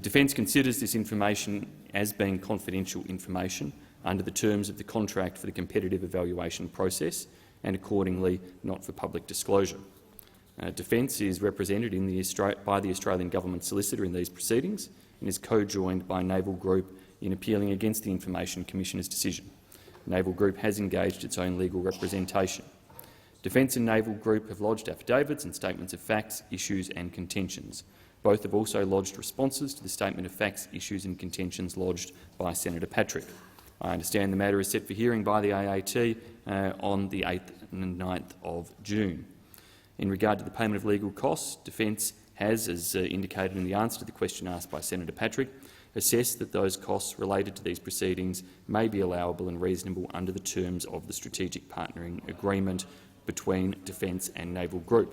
Defence considers this information as being confidential information under the terms of the contract for the competitive evaluation process and accordingly not for public disclosure. Defence is represented by the Australian Government Solicitor in these proceedings and is co-joined by Naval Group in appealing against the Information Commissioner's decision. Naval Group has engaged its own legal representation. Defence and Naval Group have lodged affidavits and statements of facts, issues and contentions. Both have also lodged responses to the statement of facts, issues and contentions lodged by Senator Patrick. I understand the matter is set for hearing by the AAT on the 8th and 9th of June. In regard to the payment of legal costs, Defence has, as indicated in the answer to the question asked by Senator Patrick, assessed that those costs related to these proceedings may be allowable and reasonable under the terms of the Strategic Partnering Agreement between Defence and Naval Group.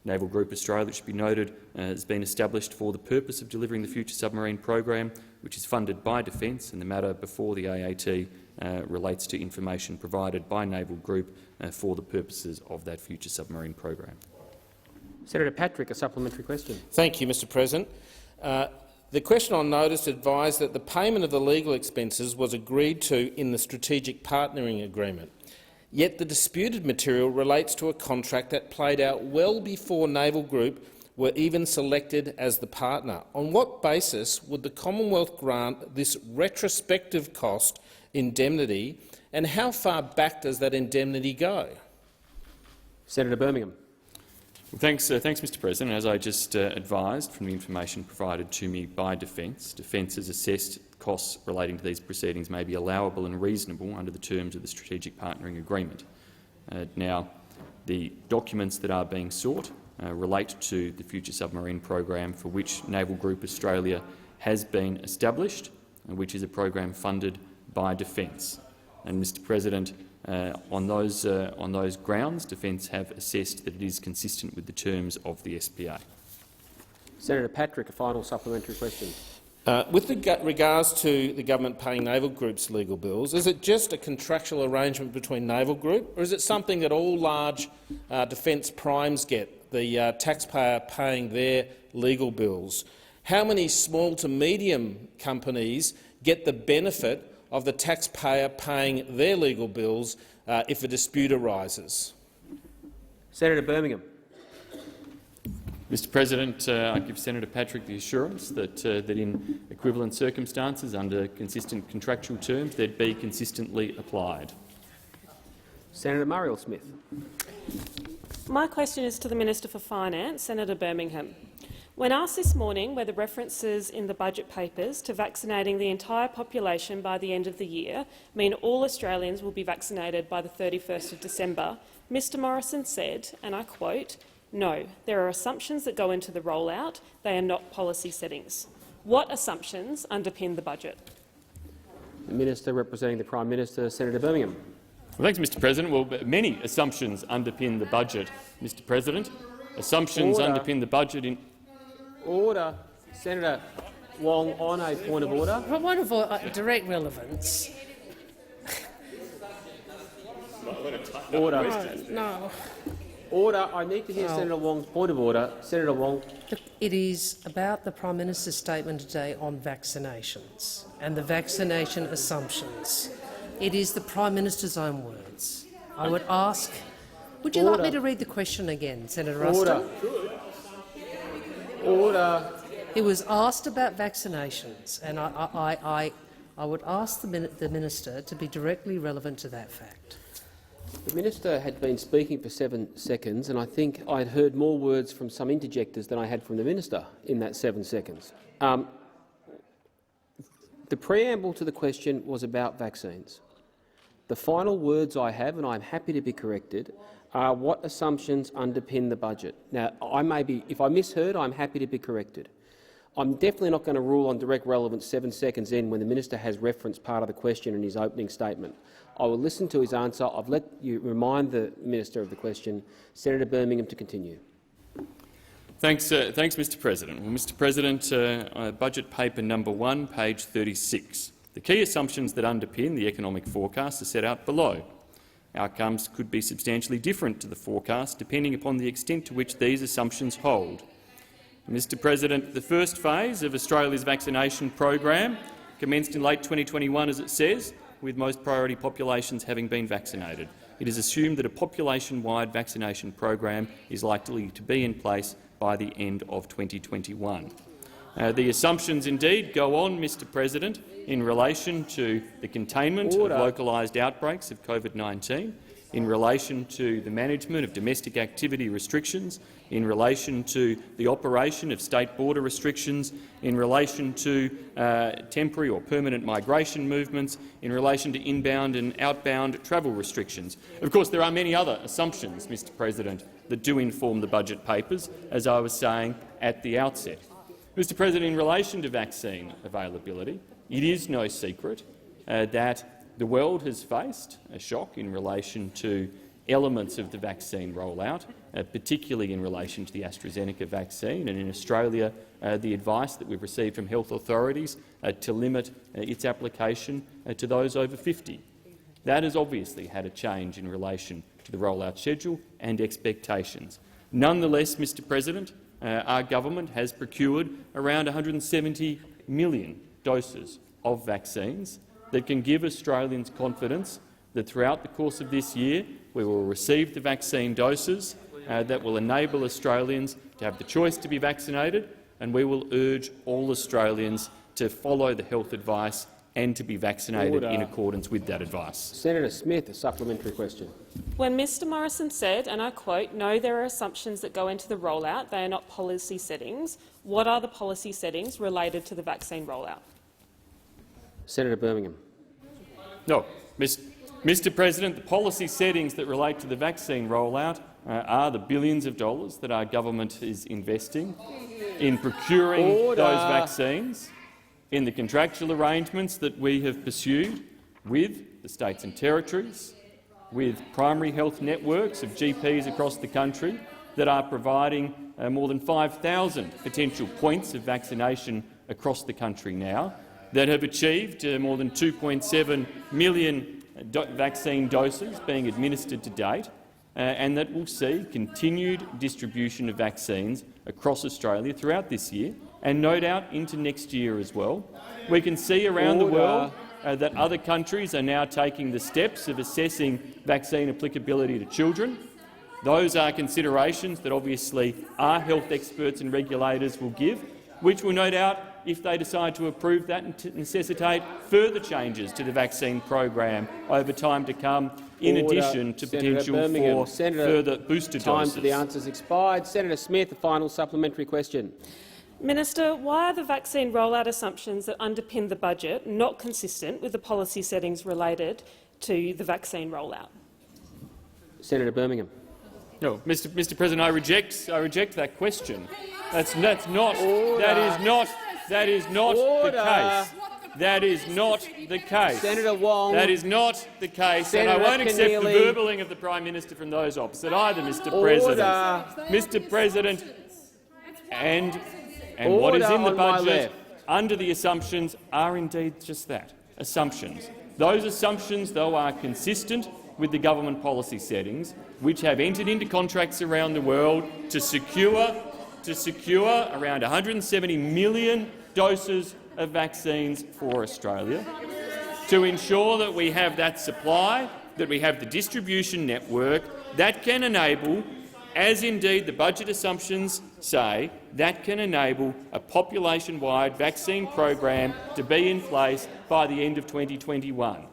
Naval Group Australia, it should be noted, has been established for the purpose of delivering the future submarine program, which is funded by Defence, and the matter before the AAT relates to information provided by Naval Group for the purposes of that future submarine program. Senator Patrick, a supplementary question. Thank you, Mr President. The question on notice advised that the payment of the legal expenses was agreed to in the Strategic Partnering Agreement. Yet the disputed material relates to a contract that played out well before Naval Group were even selected as the partner. On what basis would the Commonwealth grant this retrospective cost indemnity, and how far back does that indemnity go? Senator Birmingham. Well, thanks, Mr President. As I just advised from the information provided to me by Defence, Defence has assessed costs relating to these proceedings may be allowable and reasonable under the terms of the Strategic Partnering Agreement. Now, the documents that are being sought relate to the Future Submarine Program, for which Naval Group Australia has been established, which is a program funded by Defence. And, Mr. President, on those grounds, Defence have assessed that it is consistent with the terms of the SPA. Senator Patrick, a final supplementary question. With regards to the government paying Naval Group's legal bills, is it just a contractual arrangement between Naval Group, or is it something that all large defence primes get, the taxpayer paying their legal bills? How many small to medium companies get the benefit of the taxpayer paying their legal bills if a dispute arises? Senator Birmingham. Mr. President, I give Senator Patrick the assurance that in equivalent circumstances, under consistent contractual terms, they'd be consistently applied. Senator Muriel-Smith. My question is to the Minister for Finance, Senator Birmingham. When asked this morning whether references in the budget papers to vaccinating the entire population by the end of the year mean all Australians will be vaccinated by the 31st of December, Mr Morrison said, and I quote, "No, there are assumptions that go into the rollout. They are not policy settings." What assumptions underpin the budget? The Minister representing the Prime Minister, Senator Birmingham. Well, thanks, Mr. President. Well, many assumptions underpin the budget, Mr. President. Assumptions underpin the budget in order. Senator Wong, on a point of order. Point of direct relevance. Order. No. Order. I need to hear Senator Wong's point of order. Senator Wong. It is about the Prime Minister's statement today on vaccinations and the vaccination assumptions. It is the Prime Minister's own words. I would ask, would you like me to read the question again, Senator Ruston? Order. It was asked about vaccinations, and I would ask the Minister to be directly relevant to that fact. The Minister had been speaking for 7 seconds, and I think I'd heard more words from some interjectors than I had from the Minister in that 7 seconds. The preamble to the question was about vaccines. The final words I have, and I'm happy to be corrected, are what assumptions underpin the budget. Now, if I misheard, I'm happy to be corrected. I'm definitely not going to rule on direct relevance 7 seconds in when the Minister has referenced part of the question in his opening statement. I will listen to his answer. I've let you remind the Minister of the question. Senator Birmingham to continue. Thanks, Mr. President. Well, Mr. President, budget paper number 1, page 36. The key assumptions that underpin the economic forecast are set out below. Outcomes could be substantially different to the forecast depending upon the extent to which these assumptions hold. Mr. President, the first phase of Australia's vaccination program commenced in late 2021, as it says, with most priority populations having been vaccinated. It is assumed that a population-wide vaccination program is likely to be in place by the end of 2021. The assumptions indeed go on, Mr. President, in relation to the containment of localised outbreaks of COVID-19, in relation to the management of domestic activity restrictions, in relation to the operation of state border restrictions, in relation to temporary or permanent migration movements, in relation to inbound and outbound travel restrictions. Of course, there are many other assumptions, Mr. President, that do inform the budget papers, as I was saying at the outset. Mr. President, in relation to vaccine availability, it is no secret that the world has faced a shock in relation to elements of the vaccine rollout, particularly in relation to the AstraZeneca vaccine, and in Australia the advice that we've received from health authorities to limit its application to those over 50. That has obviously had a change in relation to the rollout schedule and expectations. Nonetheless, Mr. President, our government has procured around 170 million doses of vaccines that can give Australians confidence that throughout the course of this year we will receive the vaccine doses that will enable Australians to have the choice to be vaccinated, and we will urge all Australians to follow the health advice and to be vaccinated in accordance with that advice. Senator Smith, a supplementary question. When Mr Morrison said, and I quote, "No, there are assumptions that go into the rollout. They are not policy settings," what are the policy settings related to the vaccine rollout? Senator Birmingham. No, Mr. President, the policy settings that relate to the vaccine rollout are the billions of dollars that our government is investing in procuring those vaccines, in the contractual arrangements that we have pursued with the states and territories, with primary health networks of GPs across the country that are providing more than 5,000 potential points of vaccination across the country now, that have achieved more than 2.7 million vaccine doses being administered to date, and that will see continued distribution of vaccines across Australia throughout this year and no doubt into next year as well. We can see around the world that other countries are now taking the steps of assessing vaccine applicability to children. Those are considerations that obviously our health experts and regulators will give, which will no doubt, if they decide to approve that, necessitate further changes to the vaccine program over time to come, in addition to potential for further booster doses. Time for the answers expired. Senator Smith, a final supplementary question. Minister, why are the vaccine rollout assumptions that underpin the budget not consistent with the policy settings related to the vaccine rollout? Senator Birmingham. No, Mr. President, I reject that question. That is not the case. That is not the case. Senator Wong. That is not the case, Senator and I won't accept the Keneally. verballing of the Prime Minister from those opposite either, Mr. President. Mr. President, and what is in the budget under the assumptions are indeed just that, assumptions. Those assumptions, though, are consistent with the government policy settings, which have entered into contracts around the world to secure around 170 million doses of vaccines for Australia, to ensure that we have that supply, that we have the distribution network that can enable, as indeed the budget assumptions say, that can enable a population-wide vaccine program to be in place by the end of 2021.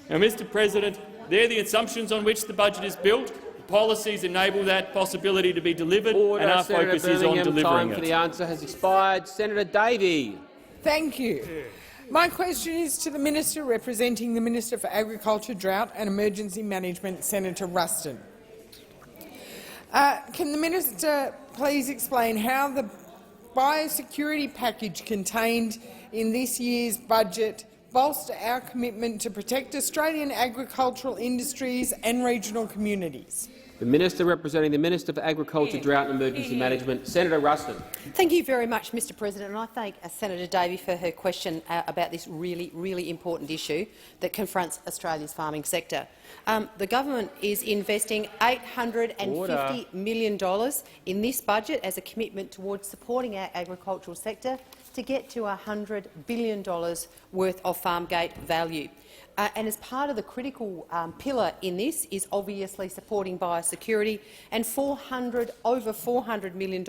Now, Mr. President, they're the assumptions on which the budget is built. The policies enable that possibility to be delivered, and our focus is on delivering time it. for the answer has expired. Senator Davey. Thank you. My question is to the Minister representing the Minister for Agriculture, Drought and Emergency Management, Senator Ruston. Can the Minister please explain how the biosecurity package contained in this year's budget bolster our commitment to protect Australian agricultural industries and regional communities? The Minister representing the Minister for Agriculture, Drought and Emergency Management, Senator Ruston. Thank you very much, Mr. President, and I thank Senator Davey for her question about this really important issue that confronts Australia's farming sector. The government is investing $850 million in this budget as a commitment towards supporting our agricultural sector to get to $100 billion worth of farm gate value. And as part of the critical pillar in this is obviously supporting biosecurity, and over $400 million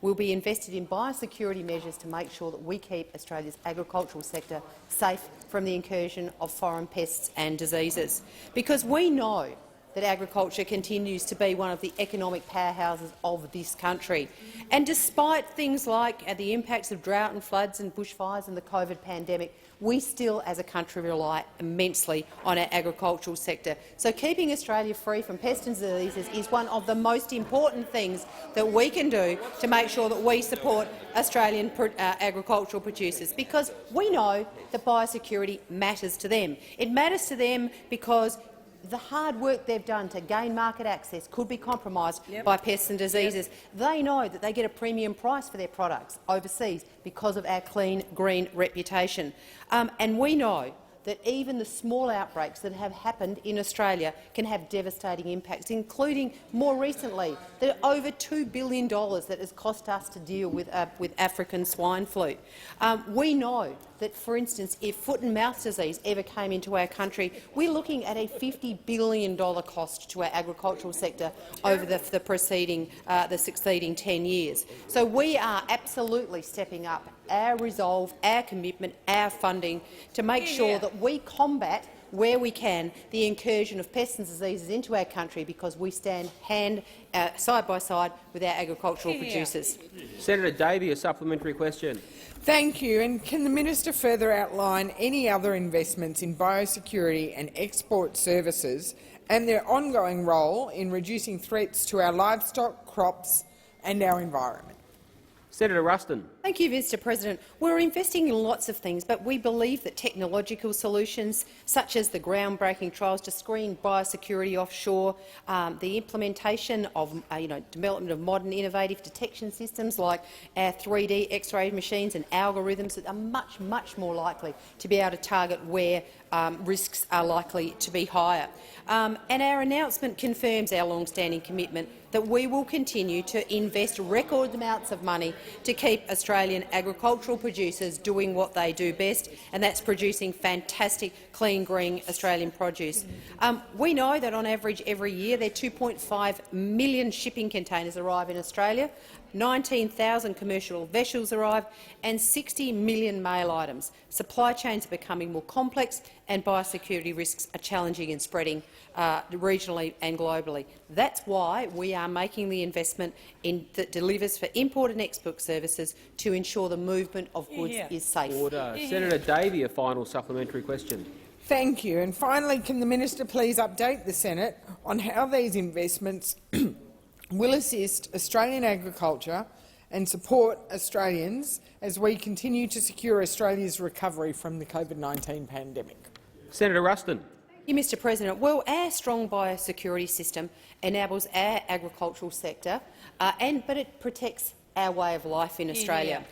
will be invested in biosecurity measures to make sure that we keep Australia's agricultural sector safe from the incursion of foreign pests and diseases. Because we know that agriculture continues to be one of the economic powerhouses of this country. And despite things like the impacts of drought and floods and bushfires and the COVID pandemic, we still as a country rely immensely on our agricultural sector. So keeping Australia free from pests and diseases is one of the most important things that we can do to make sure that we support Australian agricultural producers, because we know that biosecurity matters to them. It matters to them because the hard work they've done to gain market access could be compromised by pests and diseases. They know that they get a premium price for their products overseas because of our clean, green reputation. And we know that even the small outbreaks that have happened in Australia can have devastating impacts, including more recently the over $2 billion that has cost us to deal with African swine flu. We know that, for instance, if foot and mouth disease ever came into our country, we're looking at a $50 billion cost to our agricultural sector over the succeeding 10 years. So we are absolutely stepping up our resolve, our commitment, our funding to make sure that we combat where we can, the incursion of pests and diseases into our country, because we stand side by side with our agricultural producers. Senator Davey, a supplementary question. Thank you. And can the minister further outline any other investments in biosecurity and export services and their ongoing role in reducing threats to our livestock, crops and our environment? Senator Ruston. Thank you, Mr President. We're investing in lots of things, but we believe that technological solutions such as the groundbreaking trials to screen biosecurity offshore, the implementation of development of modern innovative detection systems like our 3D X-ray machines and algorithms that are much more likely to be able to target where risks are likely to be higher. And our announcement confirms our long-standing commitment that we will continue to invest record amounts of money to keep Australian agricultural producers doing what they do best, and that's producing fantastic, clean, green Australian produce. We know that on average every year there are 2.5 million shipping containers arrive in Australia, 19,000 commercial vessels arrive and 60 million mail items. Supply chains are becoming more complex and biosecurity risks are challenging and spreading regionally and globally. That's why we are making the investment that delivers for import and export services to ensure the movement of goods is safe. Order. Senator Davey, a final supplementary question. Thank you. And finally, can the minister please update the Senate on how these investments will assist Australian agriculture and support Australians as we continue to secure Australia's recovery from the COVID-19 pandemic? Senator Ruston. Thank you, Mr President. Well, our strong biosecurity system enables our agricultural sector, but it protects our way of life in Australia.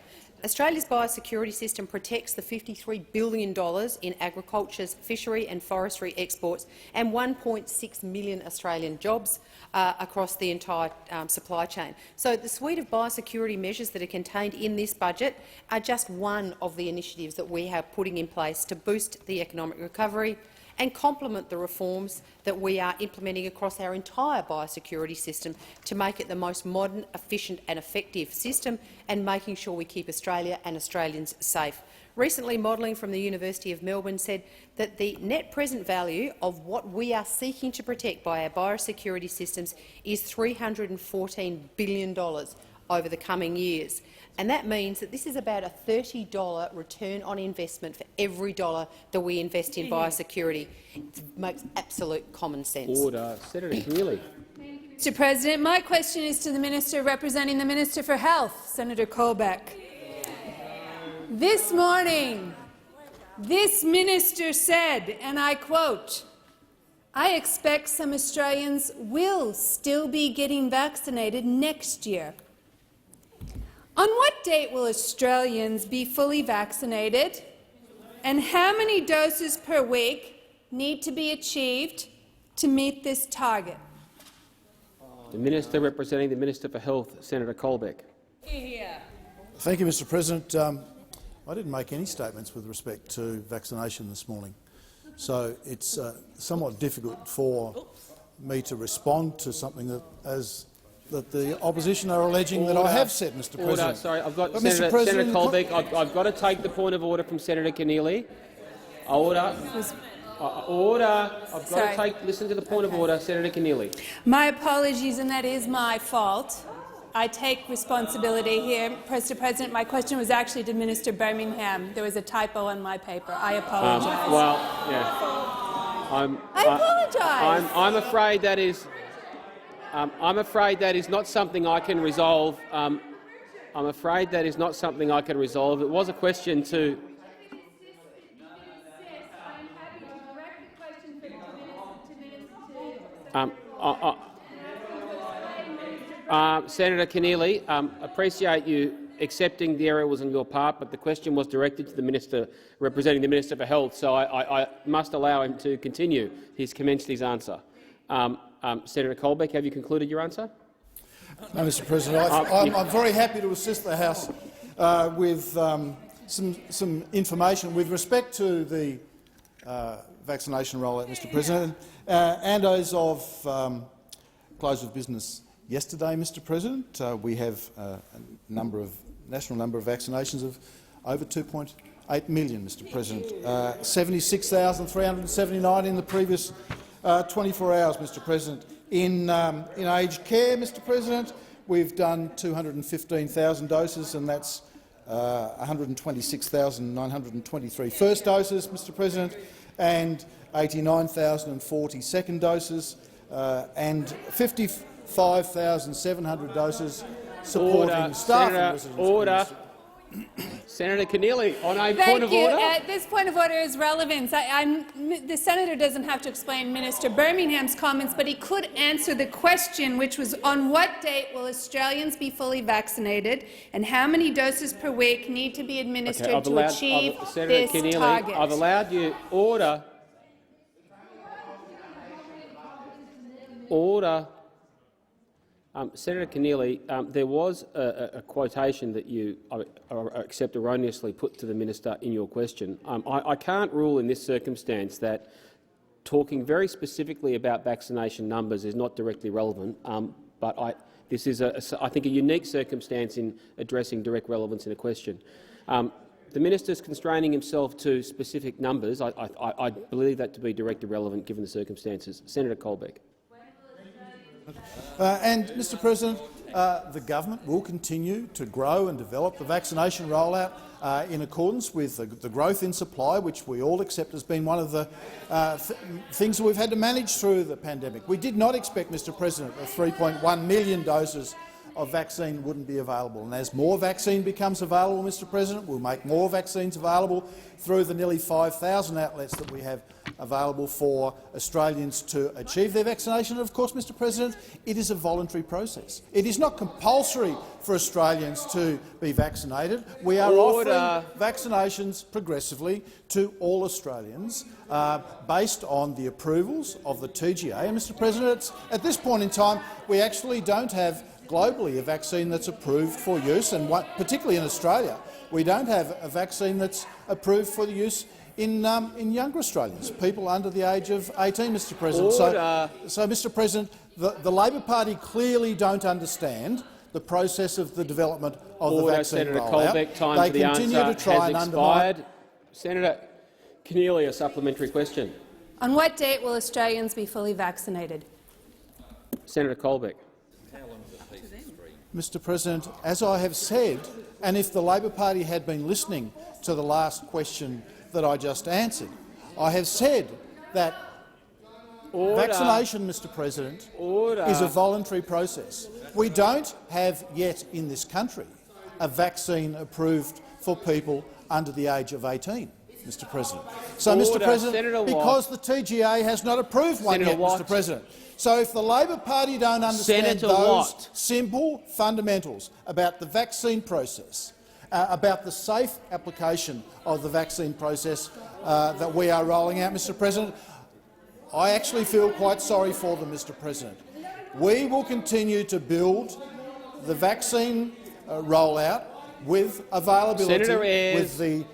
Australia's biosecurity system protects the $53 billion in agriculture's fishery and forestry exports and 1.6 million Australian jobs across the entire supply chain. So the suite of biosecurity measures that are contained in this budget are just one of the initiatives that we are putting in place to boost the economic recovery and complement the reforms that we are implementing across our entire biosecurity system to make it the most modern, efficient and effective system, and making sure we keep Australia and Australians safe. Recently, modelling from the University of Melbourne said that the net present value of what we are seeking to protect by our biosecurity systems is $314 billion over the coming years. And that means that this is about a $30 return on investment for every dollar that we invest in biosecurity. It makes absolute common sense. Order. Senator Keneally. Mr President, my question is to the Minister representing the Minister for Health, Senator Colbeck. This morning, this minister said, and I quote, "I expect some Australians will still be getting vaccinated next year." On what date will Australians be fully vaccinated, and how many doses per week need to be achieved to meet this target? The Minister representing the Minister for Health, Senator Colbeck. Thank you, Mr President. I didn't make any statements with respect to vaccination this morning, so it's somewhat difficult for me to respond to something that the opposition are alleging that I have said, Mr President. Order. Sorry, I've got Senator Colbeck. I've got to take the point of order from Senator Keneally. Order. Order. I've got to listen to the point of order, Senator Keneally. My apologies, and that is my fault. I take responsibility here. Mr President, my question was actually to Minister Birmingham. There was a typo on my paper. I apologise. Well, yeah. I apologise. I'm afraid that is. I'm afraid that is not something I can resolve. I'm afraid that is not something I can resolve. It was a question to. Senator Keneally, appreciate you accepting the error was on your part, but the question was directed to the Minister representing the Minister for Health, so I must allow him to continue. He's commenced his answer. Senator Colbeck, have you concluded your answer? No, Mr President. I'm very happy to assist the House with some information with respect to the vaccination rollout, Mr President, and as of close of business yesterday, Mr President, we have a national number of vaccinations of over 8 million, Mr President. 76,379 in the previous 24 hours, Mr President. In aged care, Mr President, we've done 215,000 doses, and that's 126,923 first doses, Mr President, and 89,040 second doses, and 55,700 doses supporting staff and residents. Order. Senator Keneally, on a point of order. This point of order is relevant. The senator doesn't have to explain Minister Birmingham's comments, but he could answer the question, which was on what date will Australians be fully vaccinated, and how many doses per week need to be administered to achieve this target. I've allowed you. Order. Order. Senator Keneally, there was a quotation that you accept erroneously put to the minister in your question. I can't rule in this circumstance that talking very specifically about vaccination numbers is not directly relevant, but this is, I think, a unique circumstance in addressing direct relevance in a question. The minister is constraining himself to specific numbers. I believe that to be directly relevant given the circumstances. Senator Colbeck. And, Mr President, the government will continue to grow and develop the vaccination rollout in accordance with the growth in supply, which we all accept has been one of the things that we've had to manage through the pandemic. We did not expect, Mr President, that 3.1 million doses of vaccine wouldn't be available. And as more vaccine becomes available, Mr President, we'll make more vaccines available through the nearly 5,000 outlets that we have available for Australians to achieve their vaccination. And of course, Mr President, it is a voluntary process. It is not compulsory for Australians to be vaccinated. We are offering vaccinations progressively to all Australians based on the approvals of the TGA. And, Mr President, at this point in time, we actually don't have globally a vaccine that's approved for use, and particularly in Australia, we don't have a vaccine that's approved for the use in younger Australians, people under the age of 18, Mr President. So, Mr President, the Labor Party clearly don't understand the process of the development of the vaccine Senator rollout. Colbeck, time they for the continue answer to try and expired. Senator Keneally, a supplementary question. On what date will Australians be fully vaccinated? Senator Colbeck. Mr President, as I have said, and if the Labor Party had been listening to the last question that I just answered, I have said that vaccination, Mr President, is a voluntary process. We don't have yet in this country a vaccine approved for people under the age of 18, Mr President. So, Mr President, because the TGA has not approved one yet, Mr President. So if the Labor Party don't understand those simple fundamentals about the vaccine process, about the safe application of the vaccine process that we are rolling out, Mr President, I actually feel quite sorry for them, Mr President. We will continue to build the vaccine rollout with availability,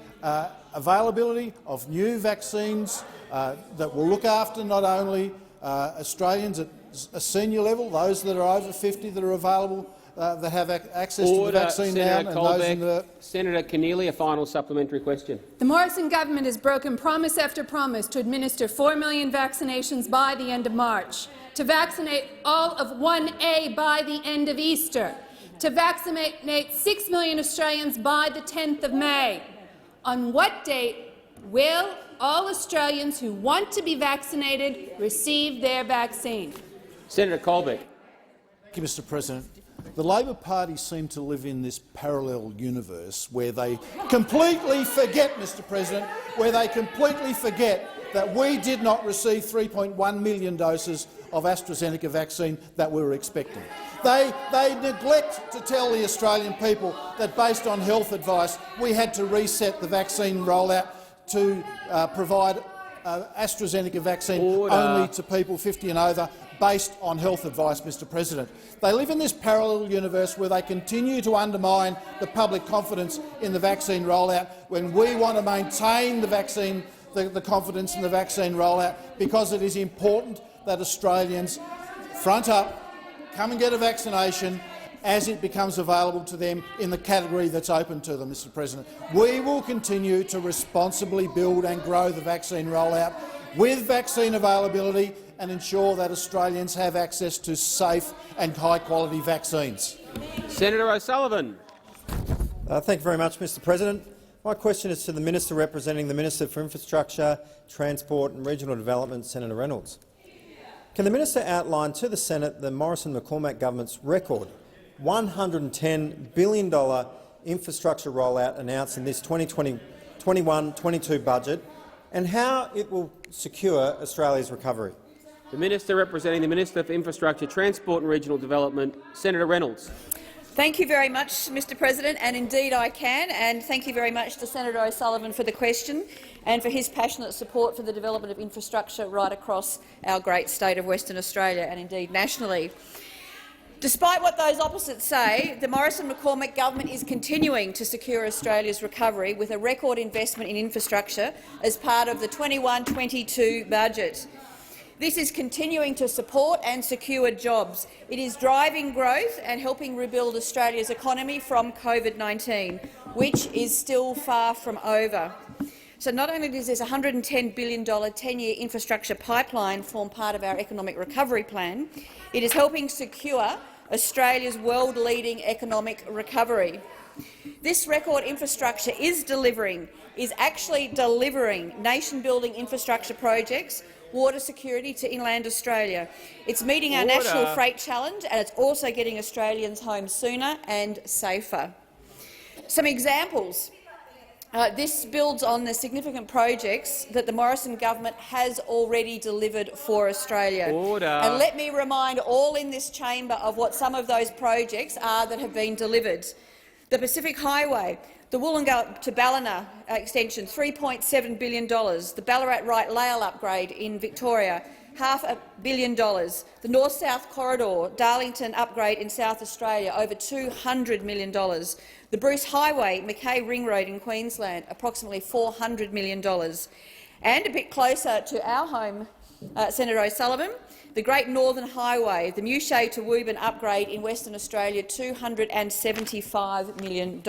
availability of new vaccines that will look after not only Australians at a senior level, those that are over 50 that are available, that have access to the vaccine now, and those in the— Senator Keneally, a final supplementary question. The Morrison government has broken promise after promise to administer 4 million vaccinations by the end of March, to vaccinate all of 1A by the end of Easter, to vaccinate 6 million Australians by the 10th of May. On what date will all Australians who want to be vaccinated receive their vaccine? Senator Colbeck. Thank you, Mr President. The Labor Party seem to live in this parallel universe where they completely forget, Mr President, that we did not receive 3.1 million doses of AstraZeneca vaccine that we were expecting. They neglect to tell the Australian people that, based on health advice, we had to reset the vaccine rollout to provide AstraZeneca vaccine only to people 50 and over, based on health advice, Mr President. They live in this parallel universe where they continue to undermine the public confidence in the vaccine rollout when we want to maintain the confidence in the vaccine rollout, because it is important that Australians front up, come and get a vaccination, as it becomes available to them in the category that's open to them, Mr President. We will continue to responsibly build and grow the vaccine rollout with vaccine availability and ensure that Australians have access to safe and high-quality vaccines. Senator O'Sullivan. Thank you very much, Mr President. My question is to the Minister representing the Minister for Infrastructure, Transport and Regional Development, Senator Reynolds. Can the Minister outline to the Senate the Morrison-McCormack government's record $110 billion infrastructure rollout announced in this 2021-22 budget and how it will secure Australia's recovery? The Minister representing the Minister for Infrastructure, Transport and Regional Development, Senator Reynolds. Thank you very much, Mr President, and indeed I can. And thank you very much to Senator O'Sullivan for the question and for his passionate support for the development of infrastructure right across our great state of Western Australia and indeed nationally. Despite what those opposites say, the Morrison-McCormack government is continuing to secure Australia's recovery with a record investment in infrastructure as part of the 21-22 budget. This is continuing to support and secure jobs. It is driving growth and helping rebuild Australia's economy from COVID-19, which is still far from over. So not only does this $110 billion 10-year infrastructure pipeline form part of our economic recovery plan, it is helping secure Australia's world-leading economic recovery. This record infrastructure is actually delivering nation-building infrastructure projects, water security to inland Australia. It's meeting our national freight challenge, and it's also getting Australians home sooner and safer. Some examples. This builds on the significant projects that the Morrison government has already delivered for Australia. And let me remind all in this chamber of what some of those projects are that have been delivered. The Pacific Highway, the Wollongong to Ballina extension, $3.7 billion. The Ballarat-Wright-Lale upgrade in Victoria, $500 million. The North-South Corridor, Darlington upgrade in South Australia, over $200 million. The Bruce Highway, Mackay Ring Road in Queensland, approximately $400 million. And a bit closer to our home, Senator O'Sullivan, the Great Northern Highway, the Mewshay to Woburn upgrade in Western Australia, $275 million.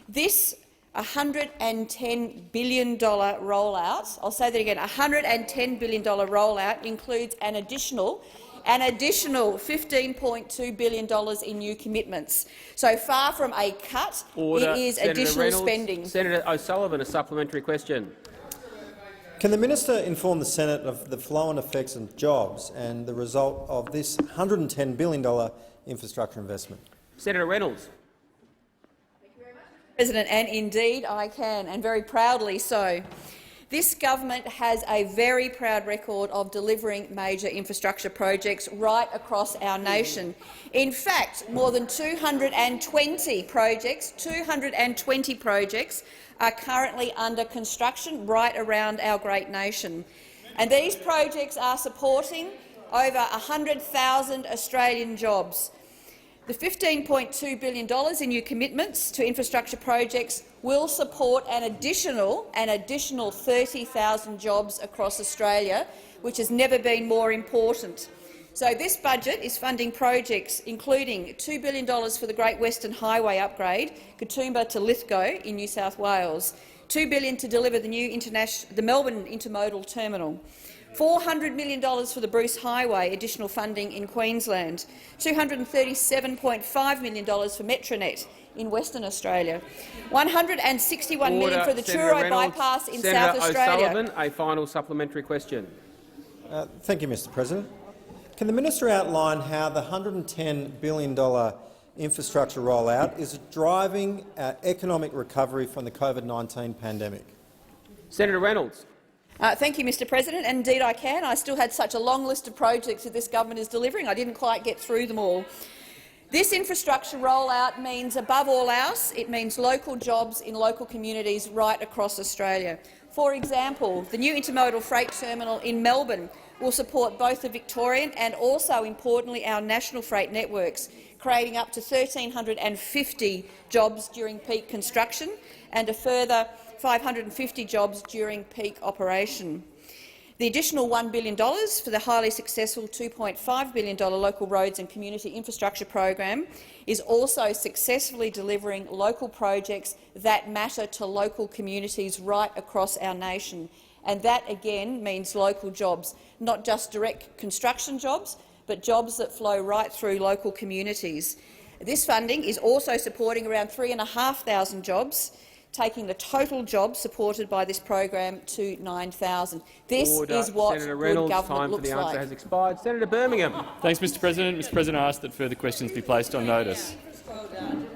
This $110 billion rollout, I'll say that again, $110 billion rollout includes an additional $15.2 billion in new commitments. So far from a cut, it is Senator additional Reynolds. spending. Senator O'Sullivan, a supplementary question. Can the Minister inform the Senate of the flow-on effects on jobs and the result of this $110 billion infrastructure investment? Senator Reynolds. President, and indeed I can, and very proudly so. This government has a very proud record of delivering major infrastructure projects right across our nation. In fact, more than 220 projects are currently under construction right around our great nation. And these projects are supporting over 100,000 Australian jobs. The $15.2 billion in new commitments to infrastructure projects will support an additional 30,000 jobs across Australia, which has never been more important. So this budget is funding projects including $2 billion for the Great Western Highway upgrade, Katoomba to Lithgow in New South Wales, $2 billion to deliver the Melbourne Intermodal Terminal, $400 million for the Bruce Highway, additional funding in Queensland, $237.5 million for Metronet in Western Australia, $161 million for the Truro bypass in South Australia. O'Sullivan, a final supplementary question. Thank you, Mr President. Can the Minister outline how the $110 billion infrastructure rollout is driving economic recovery from the COVID-19 pandemic? Senator Reynolds. Thank you, Mr President. And indeed I can. I still had such a long list of projects that this government is delivering. I didn't quite get through them all. This infrastructure rollout means, above all else, it means local jobs in local communities right across Australia. For example, the new intermodal freight terminal in Melbourne will support both the Victorian and also, importantly, our national freight networks, creating up to 1,350 jobs during peak construction and a further 550 jobs during peak operation. The additional $1 billion for the highly successful $2.5 billion local roads and community infrastructure program is also successfully delivering local projects that matter to local communities right across our nation. And that, again, means local jobs, not just direct construction jobs, but jobs that flow right through local communities. This funding is also supporting around 3,500 jobs, taking the total jobs supported by this program to 9,000. This is what Senator good Reynolds, government time for looks the answer like. has expired. Senator Birmingham. Thanks, Mr President. Mr President, I ask that further questions be placed on notice.